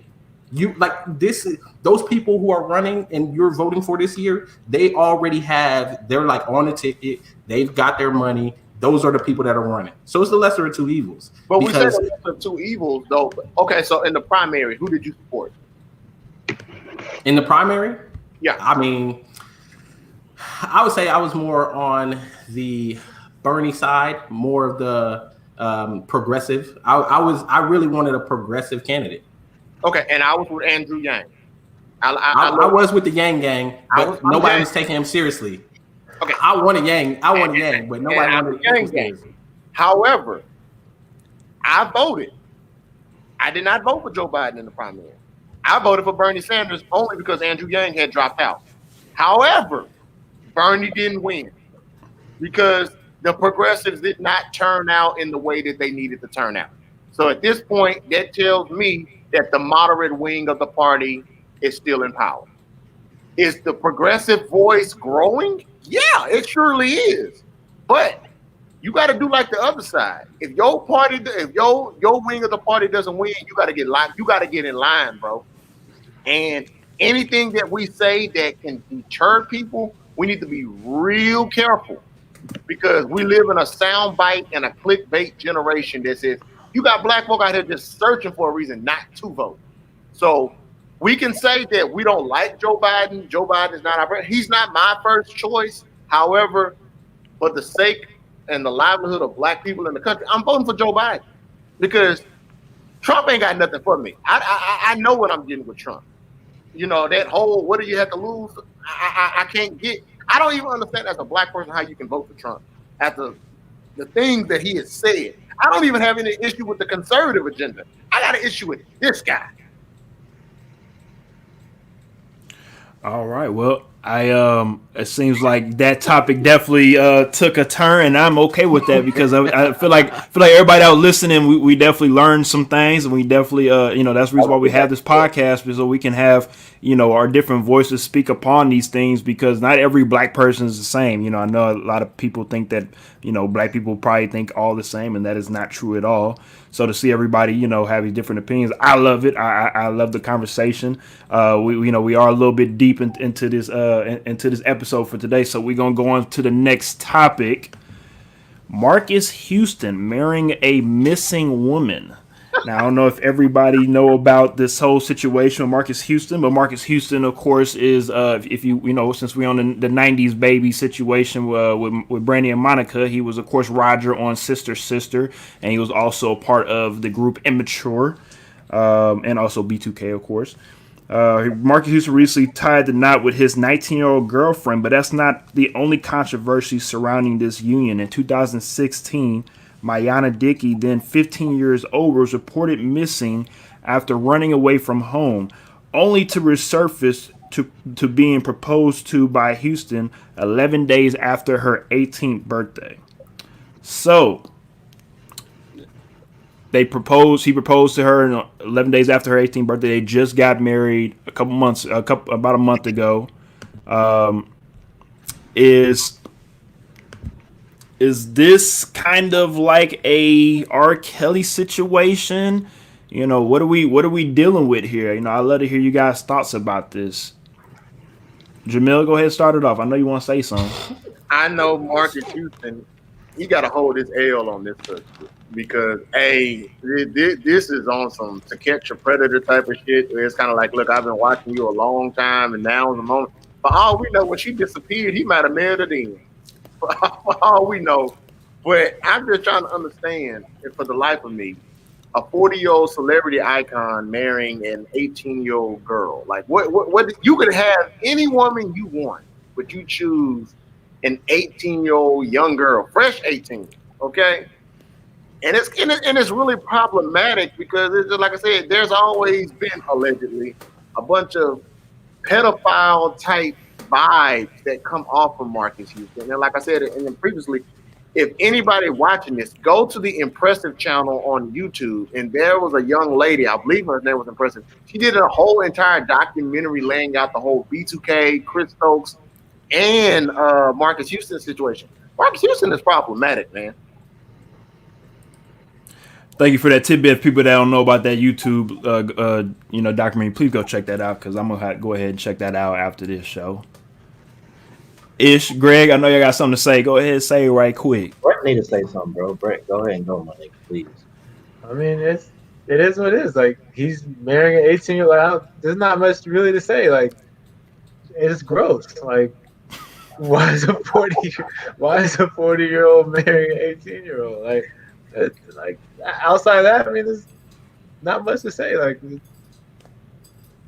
You like this, those people who are running and you're voting for this year, they already have, they're like on the ticket, they've got their money. Those are the people that are running. So it's the lesser of two evils. But we said the lesser of two evils, though. Okay, so in the primary, who did you support? In the primary? Yeah. I mean, I would say I was more on the Bernie side, more of the progressive. I really wanted a progressive candidate. Okay, and I was with Andrew Yang. I was with the Yang gang, but nobody was taking him seriously. Okay, I wanted Yang, but nobody wanted him seriously. However, I voted. I did not vote for Joe Biden in the primary. I voted for Bernie Sanders only because Andrew Yang had dropped out. However, Bernie didn't win because the progressives did not turn out in the way that they needed to turn out. So at this point, that tells me that the moderate wing of the party is still in power. Is the progressive voice growing? Yeah, it surely is. But you got to do like the other side. If your party, if your wing of the party doesn't win, you got to get line. You got to get in line, bro. And anything that we say that can deter people, we need to be real careful because we live in a soundbite and a clickbait generation that says you got black folk out here just searching for a reason not to vote. So we can say that we don't like Joe Biden. Joe Biden is not our president. He's not my first choice. However, for the sake and the livelihood of black people in the country, I'm voting for Joe Biden because Trump ain't got nothing for me. I know what I'm getting with Trump. You know, that whole, what do you have to lose? I can't get, I don't even understand as a black person how you can vote for Trump after the things that he has said. I don't even have any issue with the conservative agenda. I got an issue with this guy. All right. Well, it seems like that topic definitely took a turn, and I'm okay with that because I feel like everybody that was listening, we definitely learned some things, and we definitely that's the reason why we have this podcast, so we can have our different voices speak upon these things because not every black person is the same. I know a lot of people think that black people probably think all the same, and that is not true at all. So to see everybody, have these different opinions, I love it. I love the conversation. We are a little bit deep into this episode for today. So we're gonna go on to the next topic. Marcus Houston marrying a missing woman. Now I don't know if everybody know about this whole situation with Marcus Houston, but Marcus Houston, of course, is if since we're on the '90s baby situation with Brandy and Monica, he was of course Roger on Sister Sister, and he was also a part of the group Immature, and also B2K, of course. Marcus Houston recently tied the knot with his 19-year-old girlfriend, but that's not the only controversy surrounding this union. In 2016. Mayana Dickey, then 15 years old, was reported missing after running away from home, only to resurface to being proposed to by Houston 11 days after her 18th birthday. So he proposed to her 11 days after her 18th birthday. They just got married about a month ago. Is this kind of like a R. Kelly situation? What are we dealing with here? I'd love to hear you guys' thoughts about this. Jamil, go ahead and start it off. I know you want to say something. I know Marcus Houston, he got to hold his L on this subject because this is on some To Catch a Predator type of shit. It's kind of like, look, I've been watching you a long time, and now is the moment. For all we know, when she disappeared, he might have married her then. For all we know. But I'm just trying to understand, and for the life of me, a 40-year-old celebrity icon marrying an 18-year-old girl. Like, what you could have any woman you want, but you choose an 18-year-old young girl, fresh 18, okay? And it's really problematic because it's just, like I said, there's always been allegedly a bunch of pedophile type vibes that come off from Marcus Houston. And like I said, and then previously, if anybody watching this, go to the Impressive channel on YouTube, and there was a young lady, I believe her name was Impressive. She did a whole entire documentary laying out the whole B2K, Chris Stokes, and Marcus Houston situation. Marcus Houston is problematic, man. Thank you for that tidbit. If people that don't know about that YouTube, documentary, please go check that out because I'm gonna go ahead and check that out after this show. Ish, Greg, I know you got something to say. Go ahead and say it right quick. Brett need to say something, bro. Brett, go ahead and go, my nigga, please. I mean, it is what it is. Like, he's marrying an 18-year-old. Like, there's not much really to say. Like, it's gross. Like, why is a 40-year-old marrying an 18-year-old? Like outside of that, I mean, there's not much to say. Like,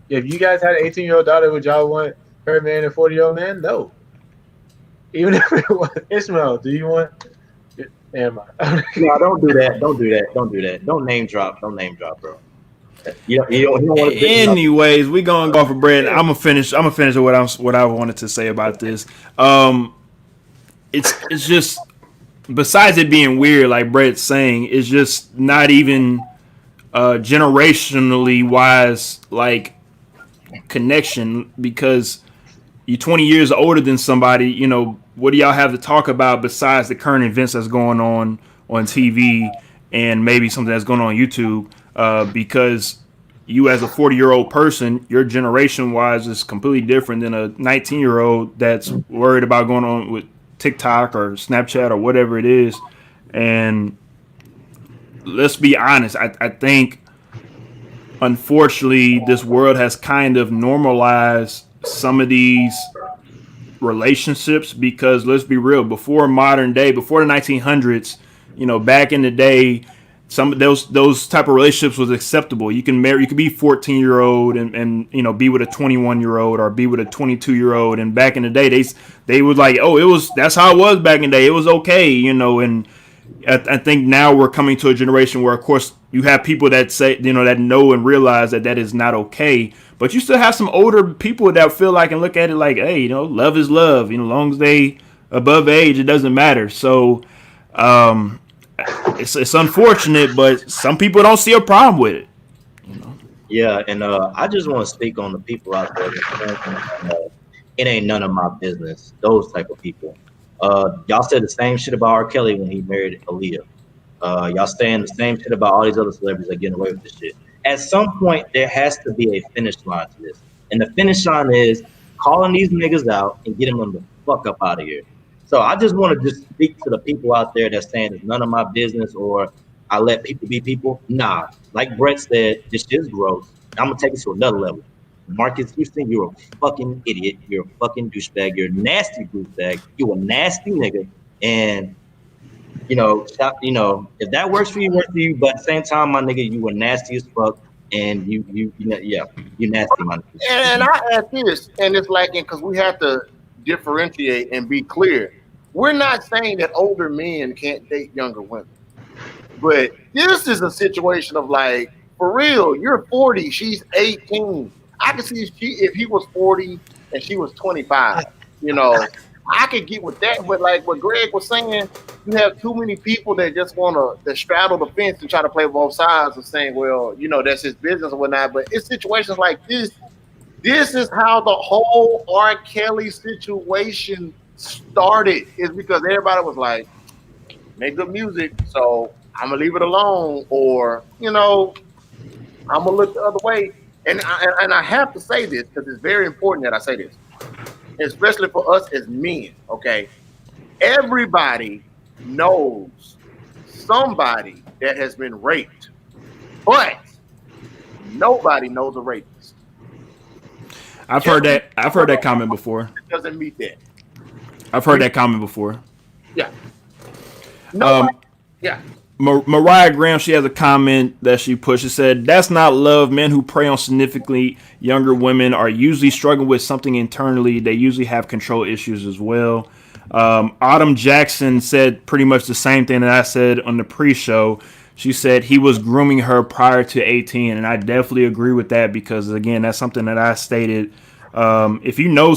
if you guys had an 18-year-old daughter, would y'all want her marrying a 40-year-old man? No. Even if it was Ishmael, do you want? Never mind. No, don't do that. Don't do that. Don't do that. Don't name drop. Don't name drop, bro. You don't want to. Anyways, we gonna go for bread. I'm gonna finish with what I wanted to say about this. It's just, besides it being weird, like Brett's saying, it's just not even generationally wise, like, connection, because you're 20 years older than somebody. You know, what do y'all have to talk about besides the current events that's going on TV and maybe something that's going on YouTube? Because you, as a 40-year-old person, your generation-wise is completely different than a 19-year-old that's worried about going on with TikTok or Snapchat or whatever it is. And let's be honest, I think, unfortunately, this world has kind of normalized some of these relationships because, let's be real, before modern day, before the 1900s, back in the day, some of those type of relationships was acceptable. You can be 14-year-old and be with a 21-year-old or be with a 22-year-old. And back in the day, they was like, that's how it was back in the day. It was okay, and I think now we're coming to a generation where, of course, you have people that say, that know and realize that is not okay. But you still have some older people that feel like and look at it like, hey, love is love. As long as they above age, it doesn't matter. So it's unfortunate, but some people don't see a problem with it. Yeah, and I just want to speak on the people out there that it ain't none of my business. Those type of people. Y'all said the same shit about R. Kelly when he married Aaliyah. Y'all saying the same shit about all these other celebrities that are getting away with this shit. At some point, there has to be a finish line to this. And the finish line is calling these niggas out and getting them the fuck up out of here. So I just want to just speak to the people out there that's saying it's none of my business or I let people be people. Nah, like Brett said, this shit is gross. I'm going to take it to another level. Marcus Houston, you're a fucking idiot. You're a fucking douchebag. You're a nasty douchebag. You're a nasty nigga. And if that works for you, works for you. But at the same time, my nigga, you were nasty as fuck, and you nasty, my nigga. And I ask this, and it's like, because we have to differentiate and be clear. We're not saying that older men can't date younger women, but this is a situation of like, for real, you're 40, she's 18. I could see if he was 40 and she was 25, I could get with that, but like what Greg was saying, you have too many people that just want to straddle the fence and try to play both sides of saying, well, that's his business or whatnot. But it's situations like this. This is how the whole R. Kelly situation started. Is because everybody was like, make good music, so I'm gonna leave it alone, or I'm gonna look the other way. And I have to say this because it's very important that I say this. Especially for us as men, okay? Everybody knows somebody that has been raped, but nobody knows a rapist. I've heard that comment before. It doesn't meet that. I've heard that comment before. Yeah. Nobody, yeah. Mariah Graham, she has a comment that she pushed. It said, "That's not love. Men who prey on significantly younger women are usually struggling with something internally. They usually have control issues as well." Autumn Jackson said pretty much the same thing that I said on the pre-show. She said he was grooming her prior to 18, and I definitely agree with that because, again, that's something that I stated. If you know,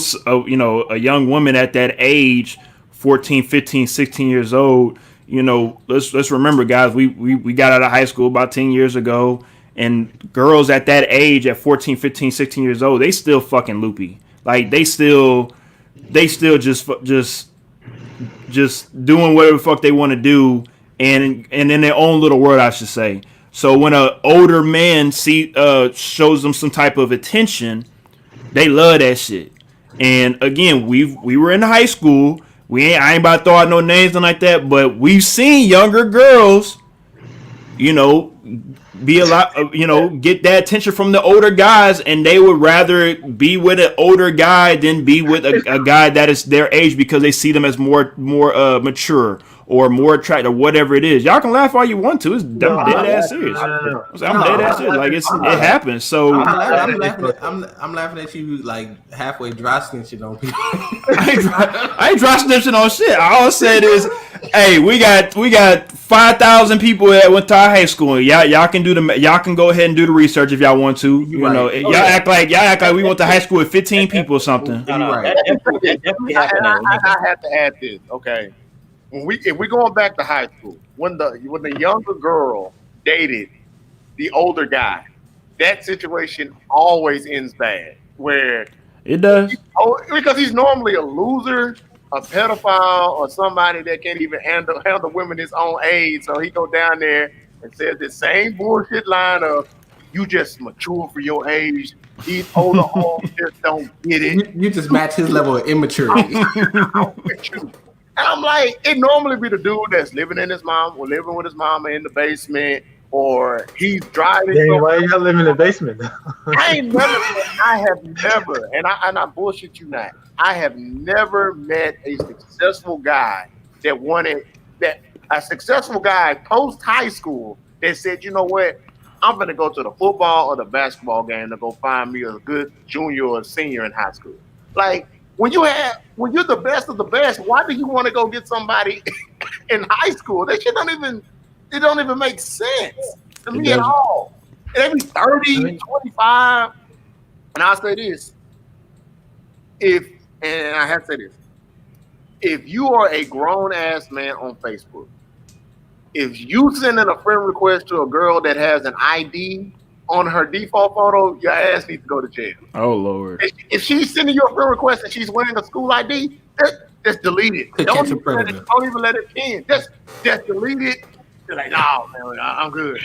a young woman at that age, 14, 15, 16 years old, let's remember, guys, we got out of high school about 10 years ago, and girls at that age, at 14, 15, 16 years old, they still fucking loopy. Like, they still just doing whatever the fuck they want to do, and in their own little world, I should say. So when an older man shows them some type of attention, they love that shit. And again, we were in high school. I ain't about to throw out no names and like that, but we've seen younger girls, be a lot, get that attention from the older guys, and they would rather be with an older guy than be with a guy that is their age because they see them as more mature or more attractive, or whatever it is. Y'all can laugh all you want to. It's dead ass serious. I'm dead ass serious. Like, it happens. So I'm laughing at you like halfway dry snitching on people. I ain't dry snitching on shit. All I said is, hey, we got 5,000 people that went to our high school. Y'all can go ahead and do the research if y'all want to. Y'all act like we went to high school with 15 people or something. I have to add this, okay? If we're going back to high school, when the younger girl dated the older guy, that situation always ends bad. Where it does, because he's normally a loser, a pedophile, or somebody that can't even handle women his own age. So he go down there and says the same bullshit line of, "You just mature for your age. These older hoes just don't get it." You just match his level of immaturity. And I'm like, it normally be the dude that's living with his mama in the basement, or he's driving. Dang, why you not living in the basement? I have never, and I bullshit you not, I have never met a successful guy a successful guy post high school that said, you know what, I'm gonna go to the football or the basketball game to go find me a good junior or senior in high school. Like, when you're the best of the best, why do you want to go get somebody in high school? That shit don't even make sense to me at all. And they be 30, 25. And I'll say this. If you are a grown ass man on Facebook, if you send in a friend request to a girl that has an ID on her default photo, your ass needs to go to jail. Oh, Lord. If she's sending you a friend request and she's wearing a school ID, just delete it. Don't even let it pin. Just delete it. You're like, no, man, I'm good.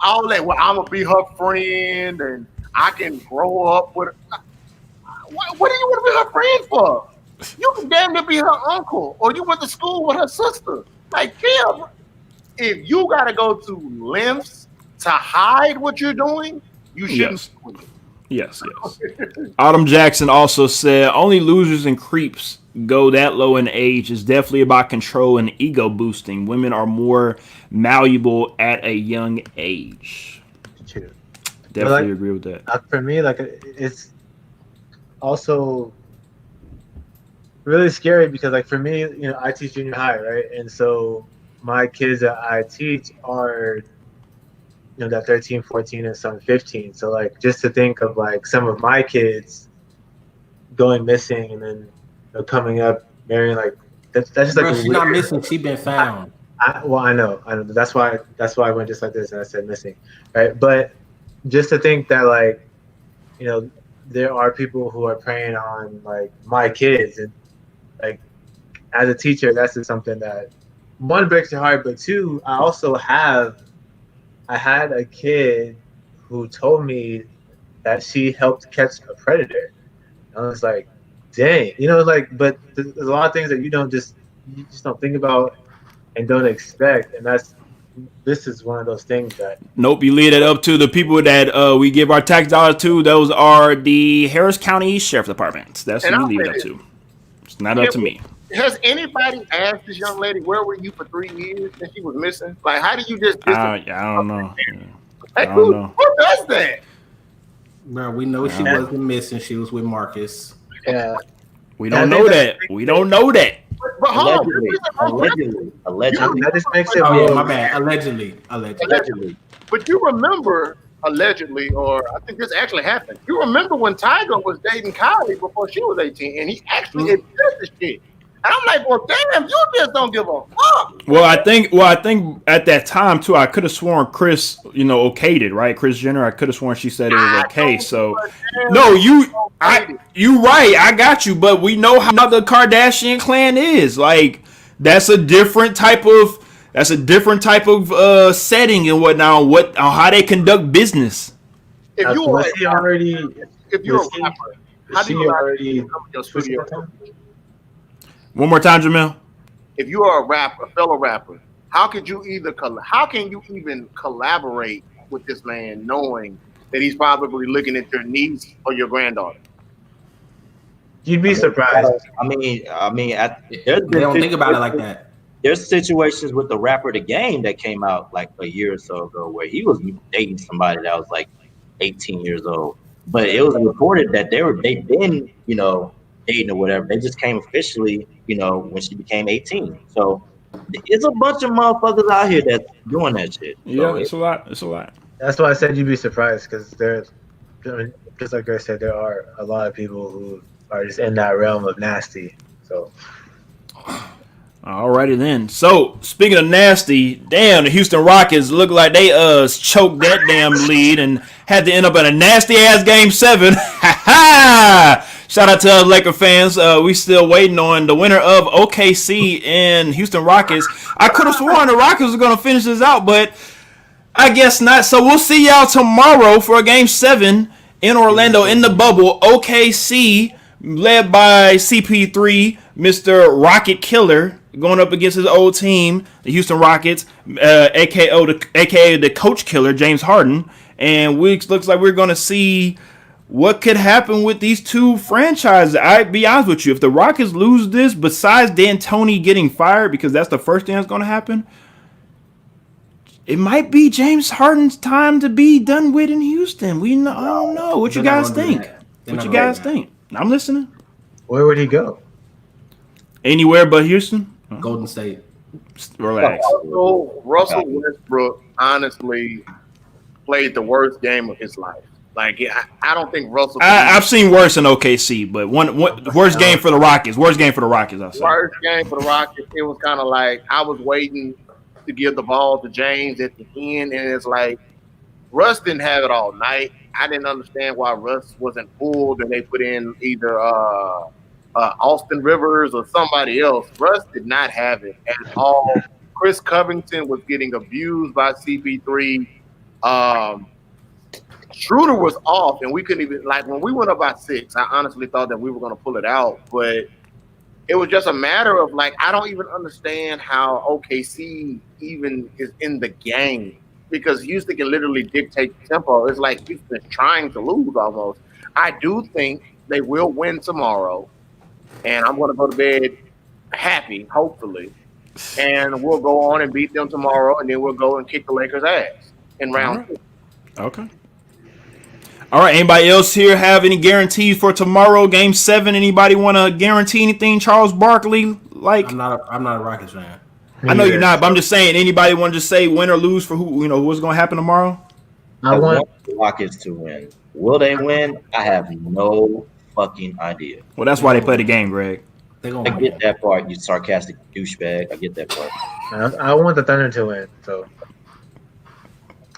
All that, well, I'm going to be her friend and I can grow up with her. What do you want to be her friend for? You can damn near be her uncle, or you went to school with her sister. Like, Kim, if you got to go to lengths to hide what you're doing, you shouldn't. Yes. Autumn Jackson also said, only losers and creeps go that low in age. Is definitely about control and ego boosting. Women are more malleable at a young age. True. Definitely agree with that. For me, it's also really scary because, for me, I teach junior high, right? And so my kids that I teach are that 13, 14, and some 15. So just to think of some of my kids going missing and then coming up marrying, that's just Bro, she's not missing, she been found. I know. That's why I went just like this and I said missing, right? But just to think that there are people who are preying on my kids, and as a teacher, that's just something that, one, breaks your heart, but two, I had a kid who told me that she helped catch a predator. I was like, dang, but there's a lot of things that you just don't think about and don't expect, and this is one of those things that. Nope, you lead it up to the people that we give our tax dollars to. Those are the Harris County Sheriff Department. That's who we leave it up to. It's not up to me. Has anybody asked this young lady, where were you for 3 years that she was missing? How do you just I don't know. Who does that? Bro, we know she wasn't missing. She was with Marcus. Yeah. We don't know that. We don't know that. But hold on. Allegedly. That just makes it Oh more. yeah, my bad. Allegedly. But you remember, allegedly, or I think this actually happened. You remember when Tiger was dating Kylie before she was 18, and he actually admitted the shit. And I'm like, well, damn, you just don't give a fuck. Well, I think at that time too, I could have sworn Chris, okayed it, right? Chris Jenner, I could have sworn she said it was okay. So, no, you right. I got you, but we know how the Kardashian clan is. Like, that's a different type of setting and whatnot. On how they conduct business. If you Was he already? if you're a rapper, how do you already? come to your studio? One more time, Jamel. If you are a fellow rapper, how can you even collaborate with this man knowing that he's probably looking at your niece or your granddaughter? You'd be surprised. They don't think about it like that. There's situations with the rapper The Game that came out like a year or so ago where he was dating somebody that was like 18 years old, but it was reported that they've been dating or whatever. They just came officially, when she became 18. So it's a bunch of motherfuckers out here that's doing that shit. Yeah, it's a lot. It's a lot. That's why I said you'd be surprised because just like I said, there are a lot of people who are just in that realm of nasty. So. Alrighty then. So speaking of nasty, damn, the Houston Rockets look like they choked that damn lead and had to end up in a nasty ass game 7. Ha ha! Shout out to us Laker fans. We still waiting on the winner of OKC and Houston Rockets. I could have sworn the Rockets were gonna finish this out, but I guess not. So we'll see y'all tomorrow for a game 7 in Orlando in the bubble. OKC led by CP3, Mr. Rocket Killer, going up against his old team, the Houston Rockets, aka the Coach Killer, James Harden. And looks like we're going to see what could happen with these two franchises. I'll be honest with you. If the Rockets lose this, besides D'Antoni getting fired, because that's the first thing that's going to happen, it might be James Harden's time to be done with in Houston. I don't know. What you guys think? I'm listening. Where would he go? Anywhere but Houston? Golden State. Relax. Russell Westbrook honestly played the worst game of his life. Like, I don't think Russell. I've seen worse in OKC, but worst game for the Rockets. Worst game for the Rockets. Worst game for the Rockets. It was kind of like I was waiting to give the ball to James at the end, and it's like Russ didn't have it all night. I didn't understand why Russ wasn't pulled, and they put in either Austin Rivers or somebody else. Russ did not have it at all. Chris Covington was getting abused by CP3. Schroeder was off, and we couldn't even, like, when we went up by 6, I honestly thought that we were going to pull it out, but it was just a matter of, like, I don't even understand how OKC even is in the game, because Houston can literally dictate the tempo. It's like Houston's trying to lose almost. I do think they will win tomorrow, and I'm going to go to bed happy, hopefully, and we'll go on and beat them tomorrow, and then we'll go and kick the Lakers' ass in round 2. Okay. All right. Anybody else here have any guarantees for tomorrow, Game 7? Anybody want to guarantee anything? Charles Barkley, like I'm not a Rockets fan. I know you're not, but I'm just saying. Anybody want to just say win or lose for who? What's going to happen tomorrow? I want the Rockets to win. Will they win? I have no fucking idea. Well, that's why they play the game, Greg. I get that part, you sarcastic douchebag. I get that part. I want the Thunder to win. So,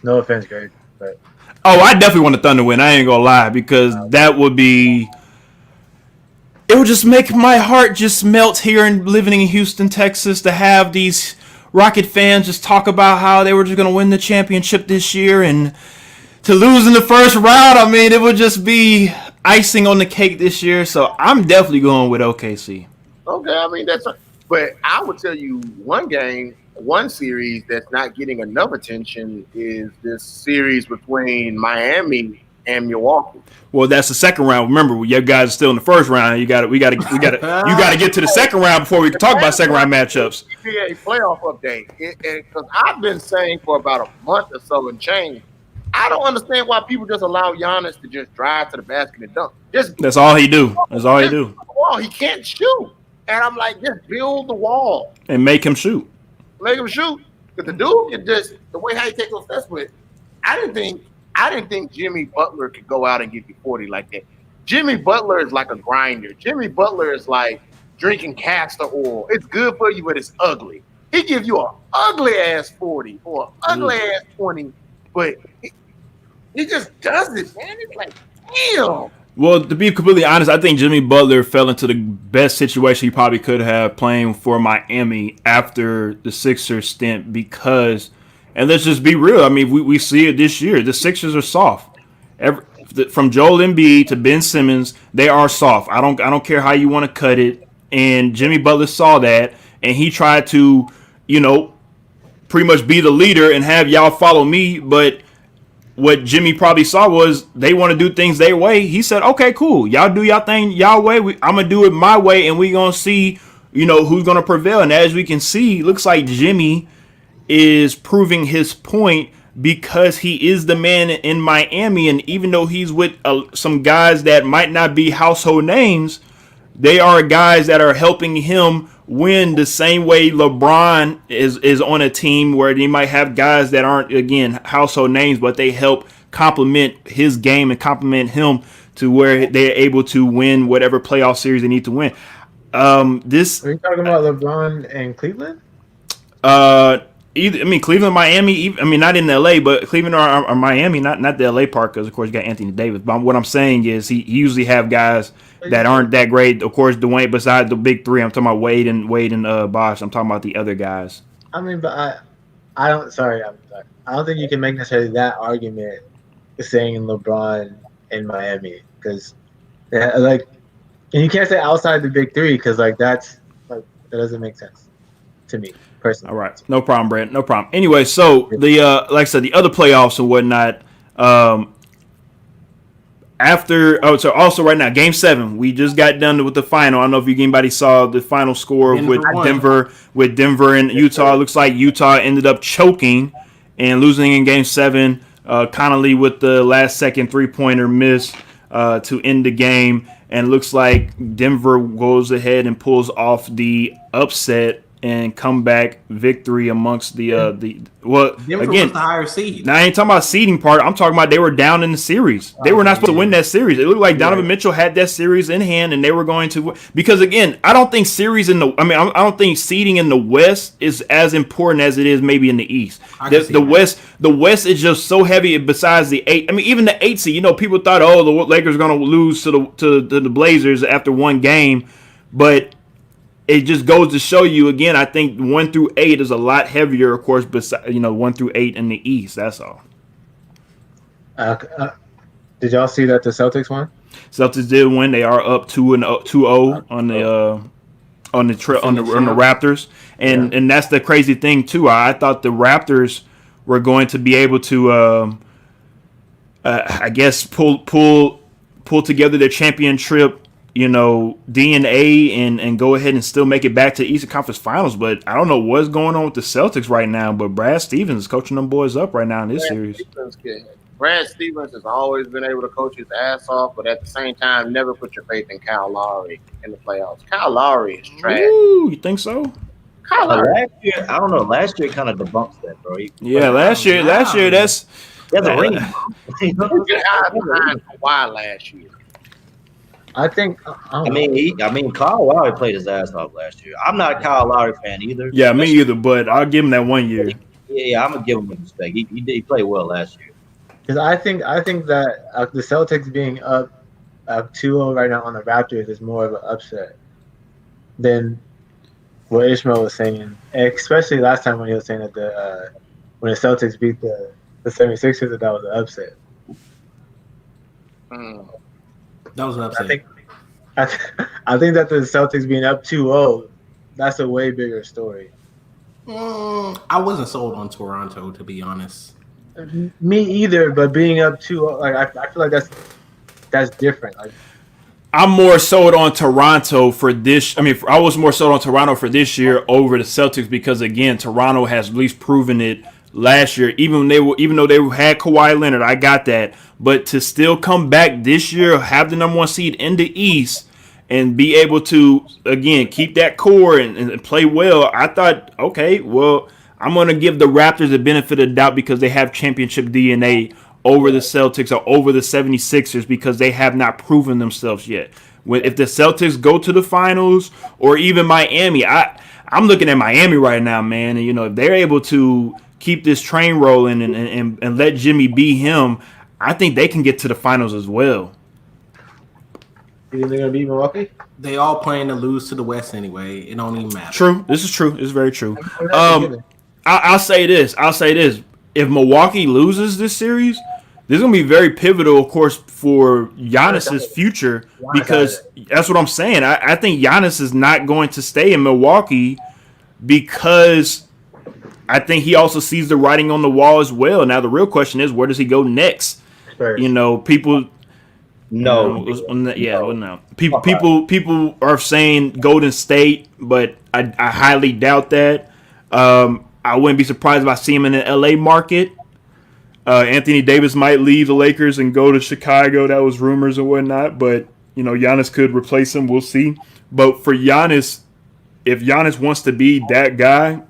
no offense, Greg, but. Oh, I definitely want the Thunder to win. I ain't gonna lie, because that would be. It would just make my heart just melt here and living in Houston, Texas, to have these Rocket fans just talk about how they were just gonna win the championship this year, and to lose in the first round. I mean, it would just be icing on the cake this year. So I'm definitely going with OKC. Okay, I mean but I would tell you one series that's not getting enough attention is this series between Miami and Milwaukee. Well, that's the second round. Remember, you guys are still in the first round. You got to get to the second round before we can talk about second round matchups. NBA playoff update, because I've been saying for about a month or so and change. I don't understand why people just allow Giannis to just drive to the basket and dunk. That's all he do. That's all he do. Well, he can't shoot. And I'm like, just build the wall. And make him shoot. Make him shoot. Because the dude can just, the way how he takes those steps with, I didn't think Jimmy Butler could go out and give you 40 like that. Jimmy Butler is like a grinder. Jimmy Butler is like drinking castor oil. It's good for you, but it's ugly. He gives you an ugly ass 40 or an ugly ass 20, but he just does it, man. It's like, damn. Well, to be completely honest, I think Jimmy Butler fell into the best situation he probably could have playing for Miami after the Sixers stint because, and let's just be real, I mean, we see it this year. The Sixers are soft. From Joel Embiid to Ben Simmons, they are soft. I don't care how you want to cut it. And Jimmy Butler saw that, and he tried to, pretty much be the leader and have y'all follow me, but what Jimmy probably saw was they want to do things their way. He said, okay, cool. Y'all do y'all thing y'all way. I'm going to do it my way, and we're going to see, who's going to prevail. And as we can see, looks like Jimmy is proving his point because he is the man in Miami. And even though he's with some guys that might not be household names, they are guys that are helping him win the same way LeBron is on a team where they might have guys that aren't, again, household names, but they help complement his game and complement him to where they're able to win whatever playoff series they need to win. Are you talking about LeBron and Cleveland? Cleveland, Miami. Not in LA, but Cleveland or Miami, not the LA part, because of course you got Anthony Davis. But what I'm saying is he usually have guys that aren't that great. Of course, Dwayne. Besides the big three, I'm talking about Wade and Bosh. I'm talking about the other guys. But I don't. Sorry, I'm sorry. I don't think you can make necessarily that argument saying LeBron in Miami because, and you can't say outside the big three because that doesn't make sense to me personally. All right, no problem, Brent. No problem. Anyway, so the like I said, the other playoffs and whatnot. Also right now, Game 7. We just got done with the final. I don't know if anybody saw the final score with Denver and Utah. It looks like Utah ended up choking and losing in Game 7. Connolly with the last second 3-pointer miss to end the game, and looks like Denver goes ahead and pulls off the upset and comeback victory amongst Denver was the higher seed. Now I ain't talking about seeding part. I'm talking about they were down in the series. They were not supposed to win that series. It looked like Donovan Mitchell had that series in hand, and they were going to win. Because again, I don't think I don't think seeding in the West is as important as it is maybe in the East. The West is just so heavy. Besides the 8, even the 8 seed. People thought, the Lakers are going to lose to the Blazers after one game, but it just goes to show you again. I think 1 through 8 is a lot heavier, of course. Besides, 1 through 8 in the East. That's all. Did y'all see that the Celtics won? Celtics did win. They are up 2-0 on the Raptors, and that's the crazy thing too. I thought the Raptors were going to be able to, I guess, pull together their championship, DNA and go ahead and still make it back to the Eastern Conference Finals. But I don't know what's going on with the Celtics right now. But Brad Stevens is coaching them boys up right now in this series. Brad Stevens has always been able to coach his ass off, but at the same time, never put your faith in Kyle Lowry in the playoffs. Kyle Lowry is trash. Ooh, you think so? Kyle Lowry. Last year, I don't know. Last year kind of debunks that, bro. Last year, that's a ring. He got behind Kawhi last year. I think. Kyle Lowry played his ass off last year. I'm not a Kyle Lowry fan either. Yeah, me either. But I'll give him that 1 year. Yeah, I'm gonna give him respect. He played well last year. Because I think that the Celtics being up 2-0 right now on the Raptors is more of an upset than what Ishmael was saying. Especially last time when he was saying that when the Celtics beat the 76ers, that was an upset. That was an upset. I think that the Celtics being up 2-0, that's a way bigger story. I wasn't sold on Toronto, to be honest. Me either, but being up 2-0, I feel like that's different. I'm more sold on Toronto for this. I was more sold on Toronto for this year over the Celtics because again, Toronto has at least proven it last year. Even though they had Kawhi Leonard, I got that. But to still come back this year, have the number 1 seed in the East, and be able to again keep that core and play well, I thought, okay, well, I'm going to give the Raptors the benefit of the doubt because they have championship DNA over the Celtics or over the 76ers because they have not proven themselves yet. If the Celtics go to the finals or even Miami, I'm looking at Miami right now, man. And, if they're able to keep this train rolling and let Jimmy be him, I think they can get to the finals as well. You think they're going to beat Milwaukee? They all playing to lose to the West anyway. It don't even matter. True. This is true. It's very true. I'll say this. If Milwaukee loses this series, this is going to be very pivotal, of course, for Giannis's future because that's what I'm saying. I think Giannis is not going to stay in Milwaukee because I think he also sees the writing on the wall as well. Now, the real question is, where does he go next? Spurs. People... No. No. People are saying Golden State, but I highly doubt that. I wouldn't be surprised if I see him in the LA market. Anthony Davis might leave the Lakers and go to Chicago. That was rumors and whatnot, but Giannis could replace him. We'll see. But for Giannis, if Giannis wants to be that guy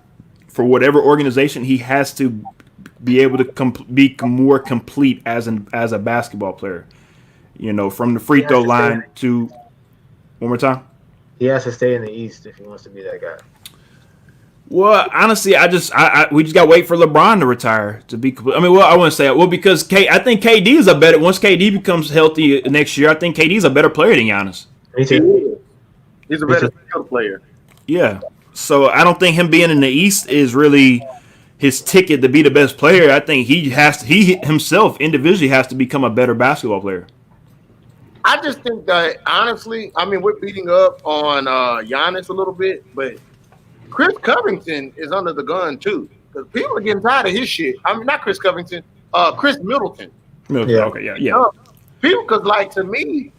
for whatever organization, he has to be able to be more complete as a basketball player. From the free throw line to one more time. He has to stay in the East if he wants to be that guy. Well, honestly, we just got to wait for LeBron to retire to be. I wouldn't say it. Well, because I think KD is a better. Once KD becomes healthy next year, I think KD is a better player than Giannis. Me too. He's a better skill player. Yeah. So I don't think him being in the East is really his ticket to be the best player. I think he himself individually has to become a better basketball player. I just think that, honestly, we're beating up on Giannis a little bit, but Chris Covington is under the gun, too. Because people are getting tired of his shit. Not Chris Covington, Chris Middleton. Yeah. Okay, yeah. People, because, to me,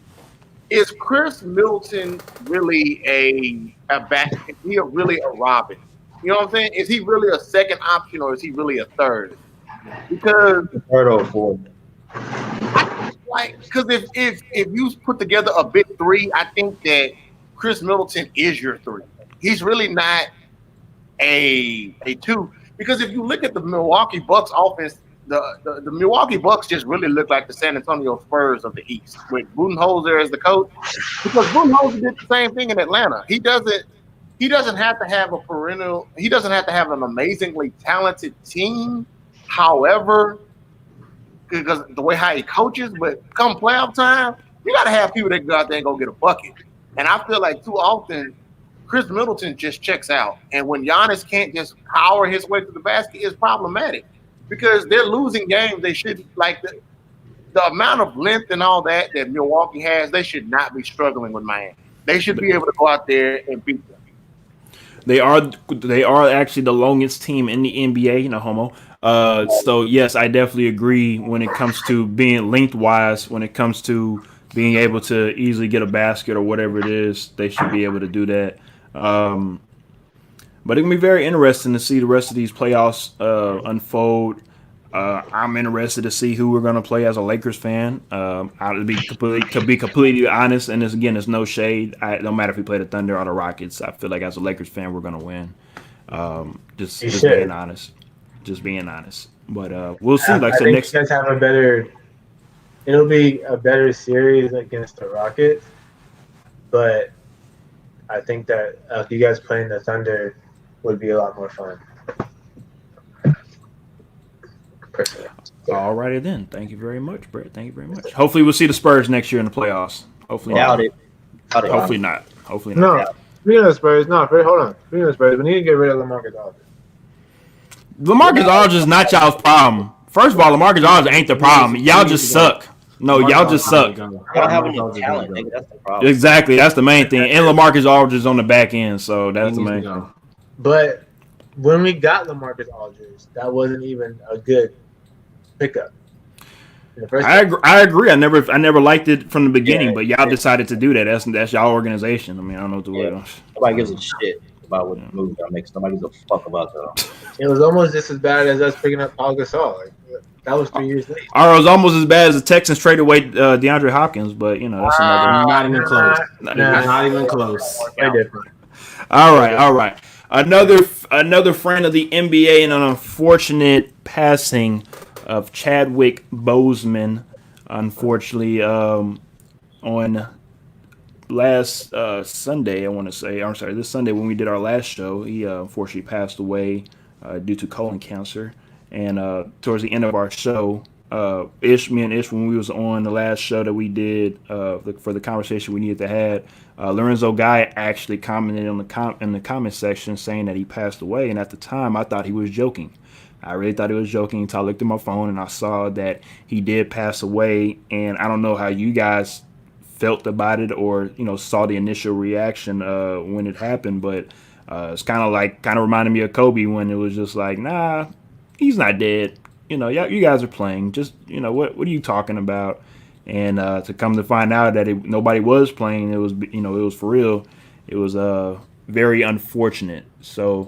is Chris Middleton really a back? Is he really a Robin? You know what I'm saying? Is he really a second option or is he really a third? Because third or fourth. Because if you put together a big three, I think that Chris Middleton is your three. He's really not a two. Because if you look at the Milwaukee Bucks offense, the Milwaukee Bucks just really look like the San Antonio Spurs of the East with Budenholzer as the coach. Because Budenholzer did the same thing in Atlanta. He doesn't have to have a perennial. He doesn't have to have an amazingly talented team. However, because the way how he coaches, but come playoff time, you got to have people that go out there and go get a bucket. And I feel like too often, Chris Middleton just checks out. And when Giannis can't just power his way to the basket, it's problematic because they're losing games. They should, the amount of length and all that Milwaukee has, they should not be struggling with Miami. They should be able to go out there and beat them. They are actually the longest team in the NBA, no homo. So yes, I definitely agree when it comes to being lengthwise, when it comes to being able to easily get a basket or whatever it is, they should be able to do that. But it can be very interesting to see the rest of these playoffs unfold. I'm interested to see who we're going to play as a Lakers fan. To be completely honest, and there's no shade. No matter if we play the Thunder or the Rockets, I feel like as a Lakers fan, we're going to win. Just being honest. Just being honest. But we'll see. I think you guys have it'll be a better series against the Rockets. But I think that you guys playing the Thunder would be a lot more fun. Alrighty then. Thank you very much, Brett. Thank you very much. Hopefully we'll see the Spurs next year in the playoffs. Hopefully not. Hopefully not. Hopefully not. No. Speaking of the Spurs, hold on. Speaking of the Spurs, we need to get rid of LaMarcus Aldridge. LaMarcus Aldridge is not y'all's problem. First of all, LaMarcus Aldridge ain't the problem. Y'all just suck. No, y'all just suck. Y'all don't have any talent, nigga. That's the problem. Exactly. That's the main thing. And LaMarcus Aldridge is on the back end, so that's the main thing. But when we got LaMarcus Aldridge, that wasn't even a good pickup. I agree. I never liked it from the beginning, but y'all decided to do that. That's y'all organization. I don't know what to do. Nobody gives a shit about what moves y'all make. Nobody gives a fuck about that. It was almost just as bad as us picking up Paul Gasol. That was 3 years late. Or it was almost as bad as the Texans traded away DeAndre Hopkins, but that's another. Not even close. Nah. Not even close. Way different. All right. Another friend of the NBA and an unfortunate passing of Chadwick Boseman, unfortunately, on last Sunday, I want to say. I'm sorry, this Sunday when we did our last show, he unfortunately passed away due to colon cancer. And towards the end of our show, me and Ish, when we was on the last show that we did for the conversation we needed to have, Lorenzo Guy actually commented on in the comment section saying that he passed away. And at the time, I thought he was joking. I really thought he was joking until I looked at my phone and I saw that he did pass away. And I don't know how you guys felt about it or saw the initial reaction when it happened, but it's kind of reminded me of Kobe when it was just like, nah, he's not dead. You guys are playing. Just what are you talking about? And to come to find out that nobody was playing, it was it was for real. It was very unfortunate. So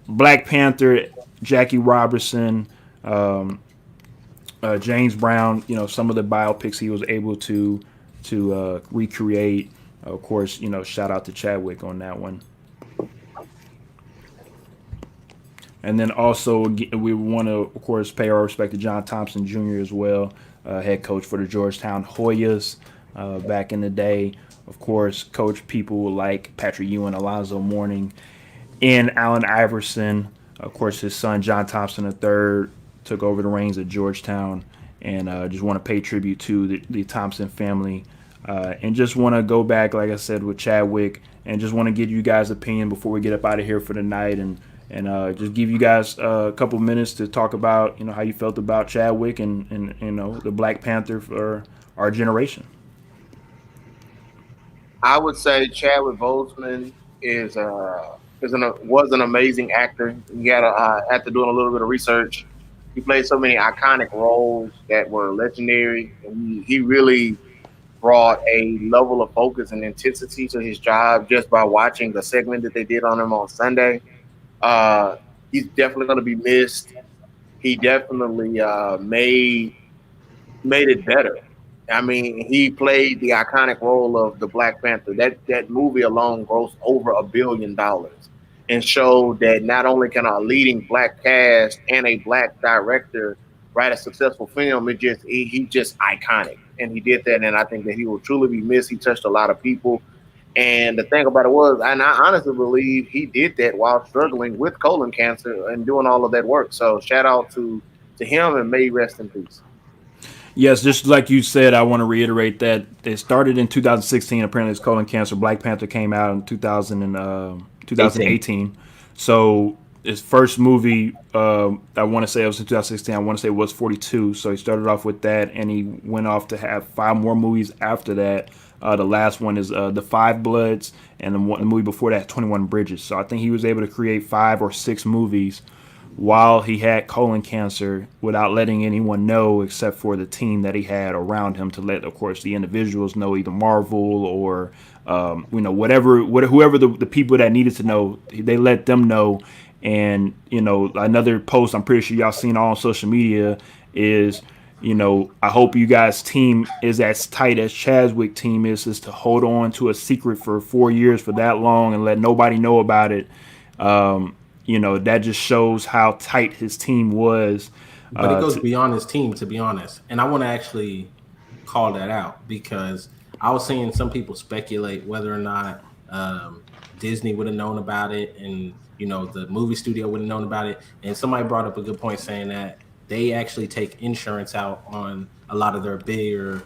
Black Panther, Jackie Robinson, James Brown, some of the biopics he was able to recreate. Of course, shout out to Chadwick on that one. And then also we want to, of course, pay our respect to John Thompson Jr. as well, head coach for the Georgetown Hoyas back in the day. Of course, coach people like Patrick Ewing, Alonzo Mourning, and Allen Iverson. Of course, his son John Thompson III took over the reins at Georgetown, and just want to pay tribute to the Thompson family. And just want to go back, like I said, with Chadwick, and just want to get you guys' opinion before we get up out of here for the night, and just give you guys a couple minutes to talk about how you felt about Chadwick and the Black Panther for our generation. I would say Chadwick Boseman was an amazing actor. You got after doing a little bit of research, he played so many iconic roles that were legendary, and he really brought a level of focus and intensity to his job just by watching the segment that they did on him on Sunday. He's definitely going to be missed. He definitely made it better. I mean, he played the iconic role of the Black Panther. That movie alone grossed over $1 billion and showed that not only can a leading Black cast and a Black director write a successful film, he's just iconic. And he did that, and I think that he will truly be missed. He touched a lot of people. And the thing about it was, and I honestly believe he did that while struggling with colon cancer and doing all of that work. So shout out to him, and may he rest in peace. Yes, just like you said, I want to reiterate that it started in 2016. Apparently, it's colon cancer. Black Panther came out in 2018. So his first movie, I want to say it was in 2016. I want to say it was 42. So he started off with that, and he went off to have 5 more movies after that. The last one is The Five Bloods, and the movie before that, 21 Bridges. So I think he was able to create 5 or 6 movies while he had colon cancer without letting anyone know except for the team that he had around him to let, of course, the individuals know, either Marvel or, whoever the people that needed to know, they let them know. And, another post I'm pretty sure y'all seen all on social media is, I hope you guys' team is as tight as Chadwick team is to hold on to a secret for 4 years for that long and let nobody know about it. That just shows how tight his team was. But it goes beyond his team, to be honest. And I want to actually call that out because I was seeing some people speculate whether or not Disney would have known about it and, the movie studio would have known about it. And somebody brought up a good point saying that they actually take insurance out on a lot of their bigger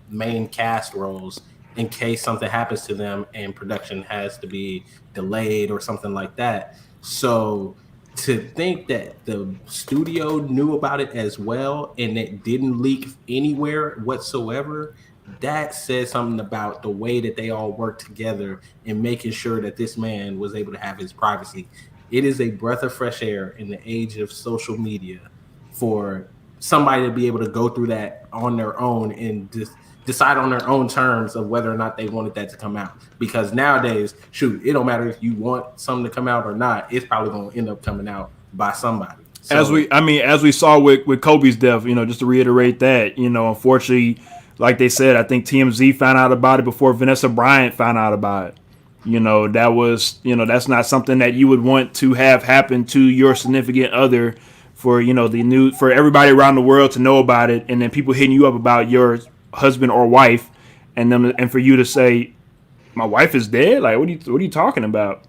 main cast roles in case something happens to them and production has to be delayed or something like that. So to think that the studio knew about it as well and it didn't leak anywhere whatsoever, that says something about the way that they all worked together in making sure that this man was able to have his privacy. It is a breath of fresh air in the age of social media for somebody to be able to go through that on their own and just decide on their own terms of whether or not they wanted that to come out. Because nowadays, it don't matter if you want something to come out or not, it's probably going to end up coming out by somebody. As we saw with Kobe's death, just to reiterate that, unfortunately, like they said, I think TMZ found out about it before Vanessa Bryant found out about it. That was, that's not something that you would want to have happen to your significant other, for for everybody around the world to know about it, and then people hitting you up about your husband or wife, and for you to say, my wife is dead. Like, what are you talking about?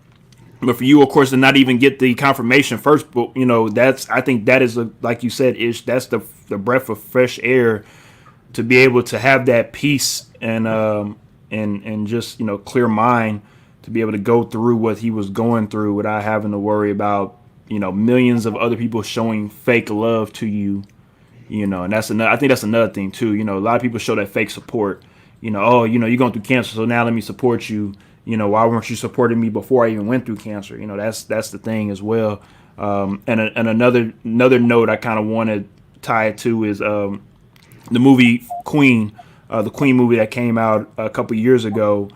But for you, of course, to not even get the confirmation first, but I think that is like you said, that's the breath of fresh air, to be able to have that peace and just clear mind, to be able to go through what he was going through without having to worry about millions of other people showing fake love to you, and that's another. I think that's another thing too. A lot of people show that fake support. Oh, you're going through cancer, so now let me support you. Why weren't you supporting me before I even went through cancer? That's the thing as well. And another note I kind of want to tie it to is the movie Queen, the Queen movie that came out a couple years ago.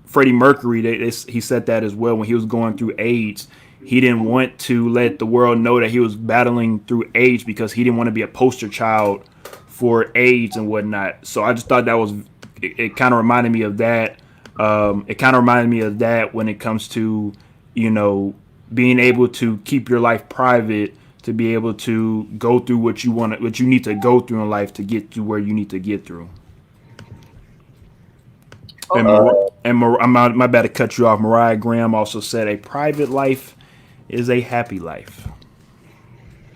Freddie Mercury, he said that as well when he was going through AIDS. He didn't want to let the world know that he was battling through AIDS because he didn't want to be a poster child for AIDS and whatnot. So I just thought that was, it kind of reminded me of that. It kind of reminded me of that when it comes to, being able to keep your life private, to be able to go through what you need to go through in life to get to where you need to get through. My bad to cut you off. Mariah Graham also said, a private life is a happy life.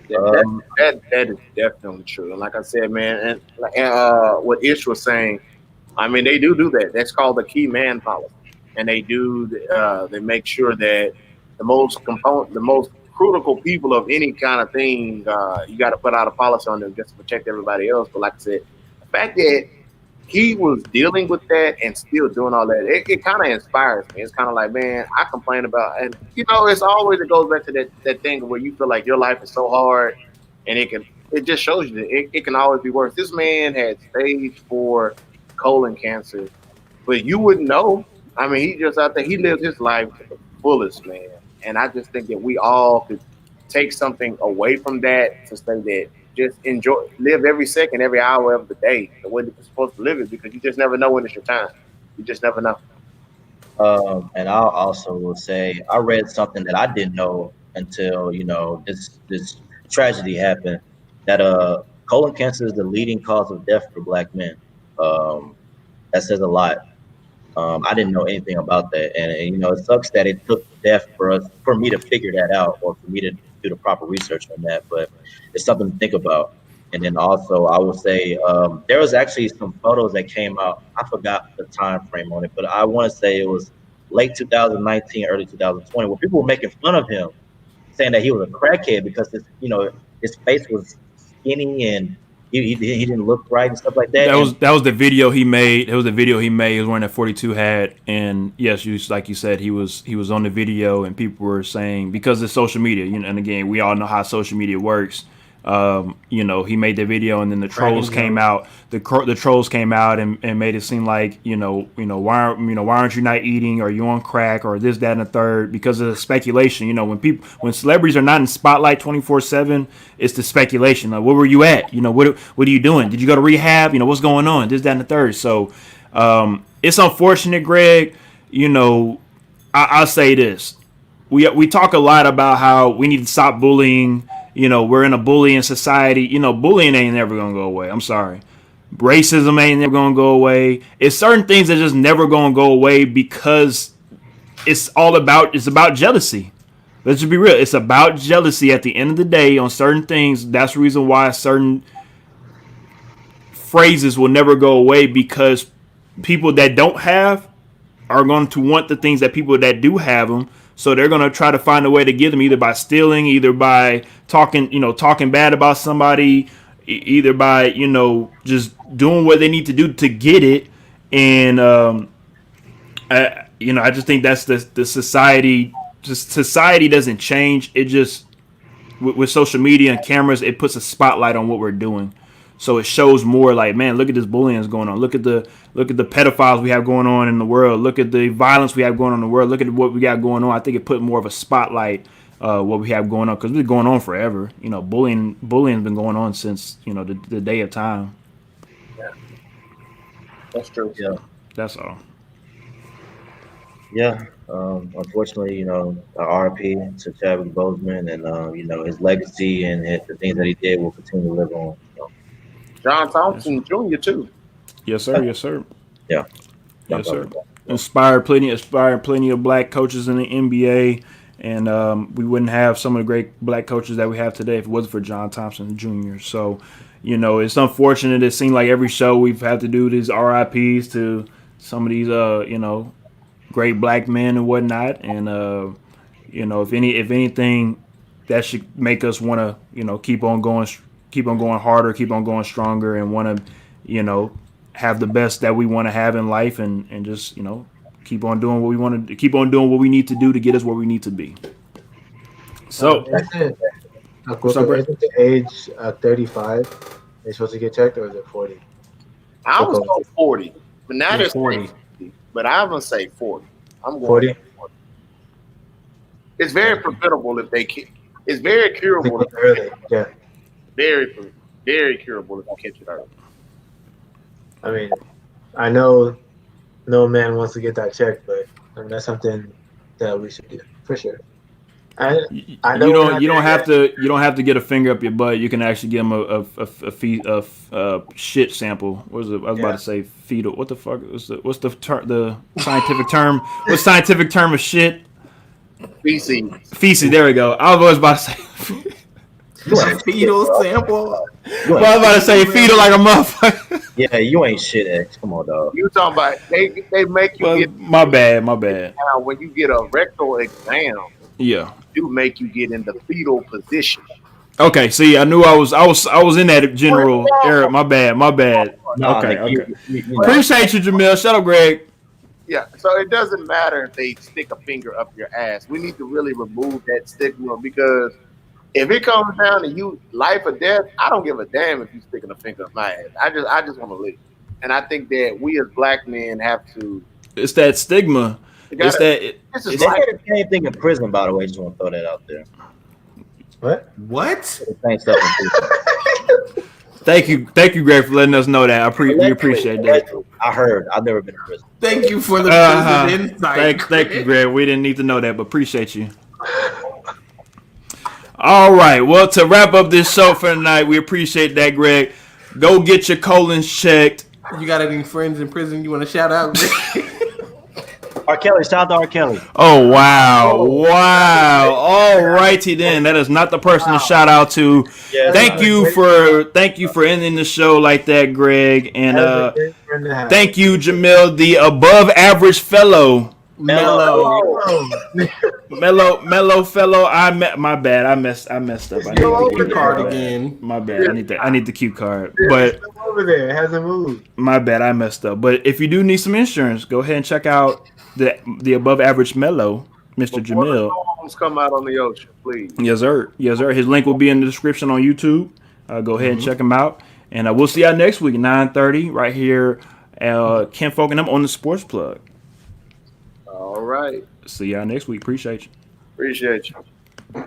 That is definitely true. And like I said, man, and what Ish was saying, I mean, they do that. That's called the key man policy, and they make sure that the most critical people of any kind of thing, you got to put out a policy on them just to protect everybody else. But like I said, the fact that he was dealing with that and still doing all that, it kind of inspires me. It's kind of like, man, I complain about, and it goes back to that thing where you feel like your life is so hard, and it just shows you that it can always be worse. This man had stage 4 colon cancer, but you wouldn't know. I mean, he just out there, he lived his life to the fullest, man. And I just think that we all could take something away from that to say that just live every second, every hour of the day the way that you're supposed to live it, because you just never know when it's your time. You just never know. And I also will say, I read something that I didn't know until this tragedy happened, that colon cancer is the leading cause of death for Black men. That says a lot. I didn't know anything about that, and it sucks that it took death for me to figure that out, or for me to do the proper research on that. But it's something to think about. And then also, I will say there was actually some photos that came out. I forgot the time frame on it, but I want to say it was late 2019, early 2020, where people were making fun of him, saying that he was a crackhead because his face was skinny and he didn't look right and stuff like that. That was the video he made. It was the video he made. He was wearing that 42 hat, and yes, like you said, he was on the video, and people were saying, because of social media, and again, we all know how social media works. He made the video, and then the trolls came out. The trolls came out and made it seem like why aren't you not eating? Are you on crack? Or this, that, and the third? Because of the speculation. When celebrities are not in spotlight 24/7, it's the speculation. Like, where were you at? What are you doing? Did you go to rehab? What's going on? This, that, and the third. So it's unfortunate, Greg. I'll say this: we talk a lot about how we need to stop bullying. We're in a bullying society. Bullying ain't never gonna go away. I'm sorry. Racism ain't never gonna go away. It's certain things that just never gonna go away because it's about jealousy. Let's just be real. It's about jealousy at the end of the day on certain things. That's the reason why certain phrases will never go away, because people that don't have are going to want the things that people that do have them. So they're going to try to find a way to get them, either by stealing, either by talking bad about somebody, either by, just doing what they need to do to get it. And, I just think that's the society. Just society doesn't change. It just, with social media and cameras, it puts a spotlight on what we're doing. So it shows more like, man, look at this bullying that's going on. Look at the pedophiles we have going on in the world. Look at the violence we have going on in the world. Look at what we got going on. I think it put more of a spotlight what we have going on, because it's been going on forever. Bullying's been going on since the day of time. That's true. Yeah. That's all. Yeah. Unfortunately, RIP to Chadwick Boseman, and his legacy and the things that he did will continue to live on. John Thompson Jr. too. Yes, sir. Yes, sir. Yeah. Yes, sir. Inspired plenty of black coaches in the NBA, and we wouldn't have some of the great black coaches that we have today if it wasn't for John Thompson Jr. So, it's unfortunate. It seems like every show we've had to do these RIPs to some of these, great black men and whatnot. And if anything, that should make us want to, keep on going harder, keep on going stronger, and want to, have the best that we want to have in life, and just keep on doing what we want to keep on doing what we need to do to get us where we need to be. So, Isn't the age 35 they're supposed to get checked, or is it 40? I was told 40, but now there's 40. 50. But I'm gonna say 40. I'm going 40. 40. It's very preventable if they can. It's very curable. Early, yeah. Very, very curable if you catch it early. I mean, I know no man wants to get that checked, but that's something that we should do for sure. I know you don't have to get a finger up your butt. You can actually give them a shit sample. What was it? I was about to say fetal. What the fuck? What's the scientific term? What's scientific term of shit? Feces. Feces. There we go. I was always about to say. A fetal sample. Well, I was about to say fetal like a motherfucker. Yeah, you ain't shit, X. Come on, dog. You talking about they make you get my bad. now when you get a rectal exam. Yeah. Do make you get in the fetal position. Okay, see, I knew I was in that general era. My bad. Okay. Appreciate you, Jamil. Shut up, Greg. Yeah, so it doesn't matter if they stick a finger up your ass. We need to really remove that stigma, because if it comes down to you, life or death, I don't give a damn if you sticking a finger up my ass. I just want to live, and I think that we as black men have to. It's that stigma. They said the same thing in prison, by the way. Just want to throw that out there. What? The same stuff in prison. Thank you, Greg, for letting us know that. We appreciate that. I heard. I've never been in prison. Thank you for the prison insight. Thank you, Greg. We didn't need to know that, but appreciate you. All right. Well, to wrap up this show for tonight, we appreciate that, Greg. Go get your colons checked. You got any friends in prison you want to shout out? R. Kelly, shout out to R. Kelly. Oh, wow. All righty then. That is not the person to shout out to. Yeah, thank you for ending the show like that, Greg. And thank you, Jamil, the above average fellow. Mellow fellow. My bad. I messed up. I need the cue card again. My bad. I need the cue card. But over there, it hasn't moved. My bad. I messed up. But if you do need some insurance, go ahead and check out the above average mellow, Mr. Jamil. Come out on the ocean, please. Yes, sir. His link will be in the description on YouTube. Go ahead and check him out. And we'll see y'all next week, 9:30, right here. Kinfolk and Nem on the Sports Plug. All right. See y'all next week. Appreciate you.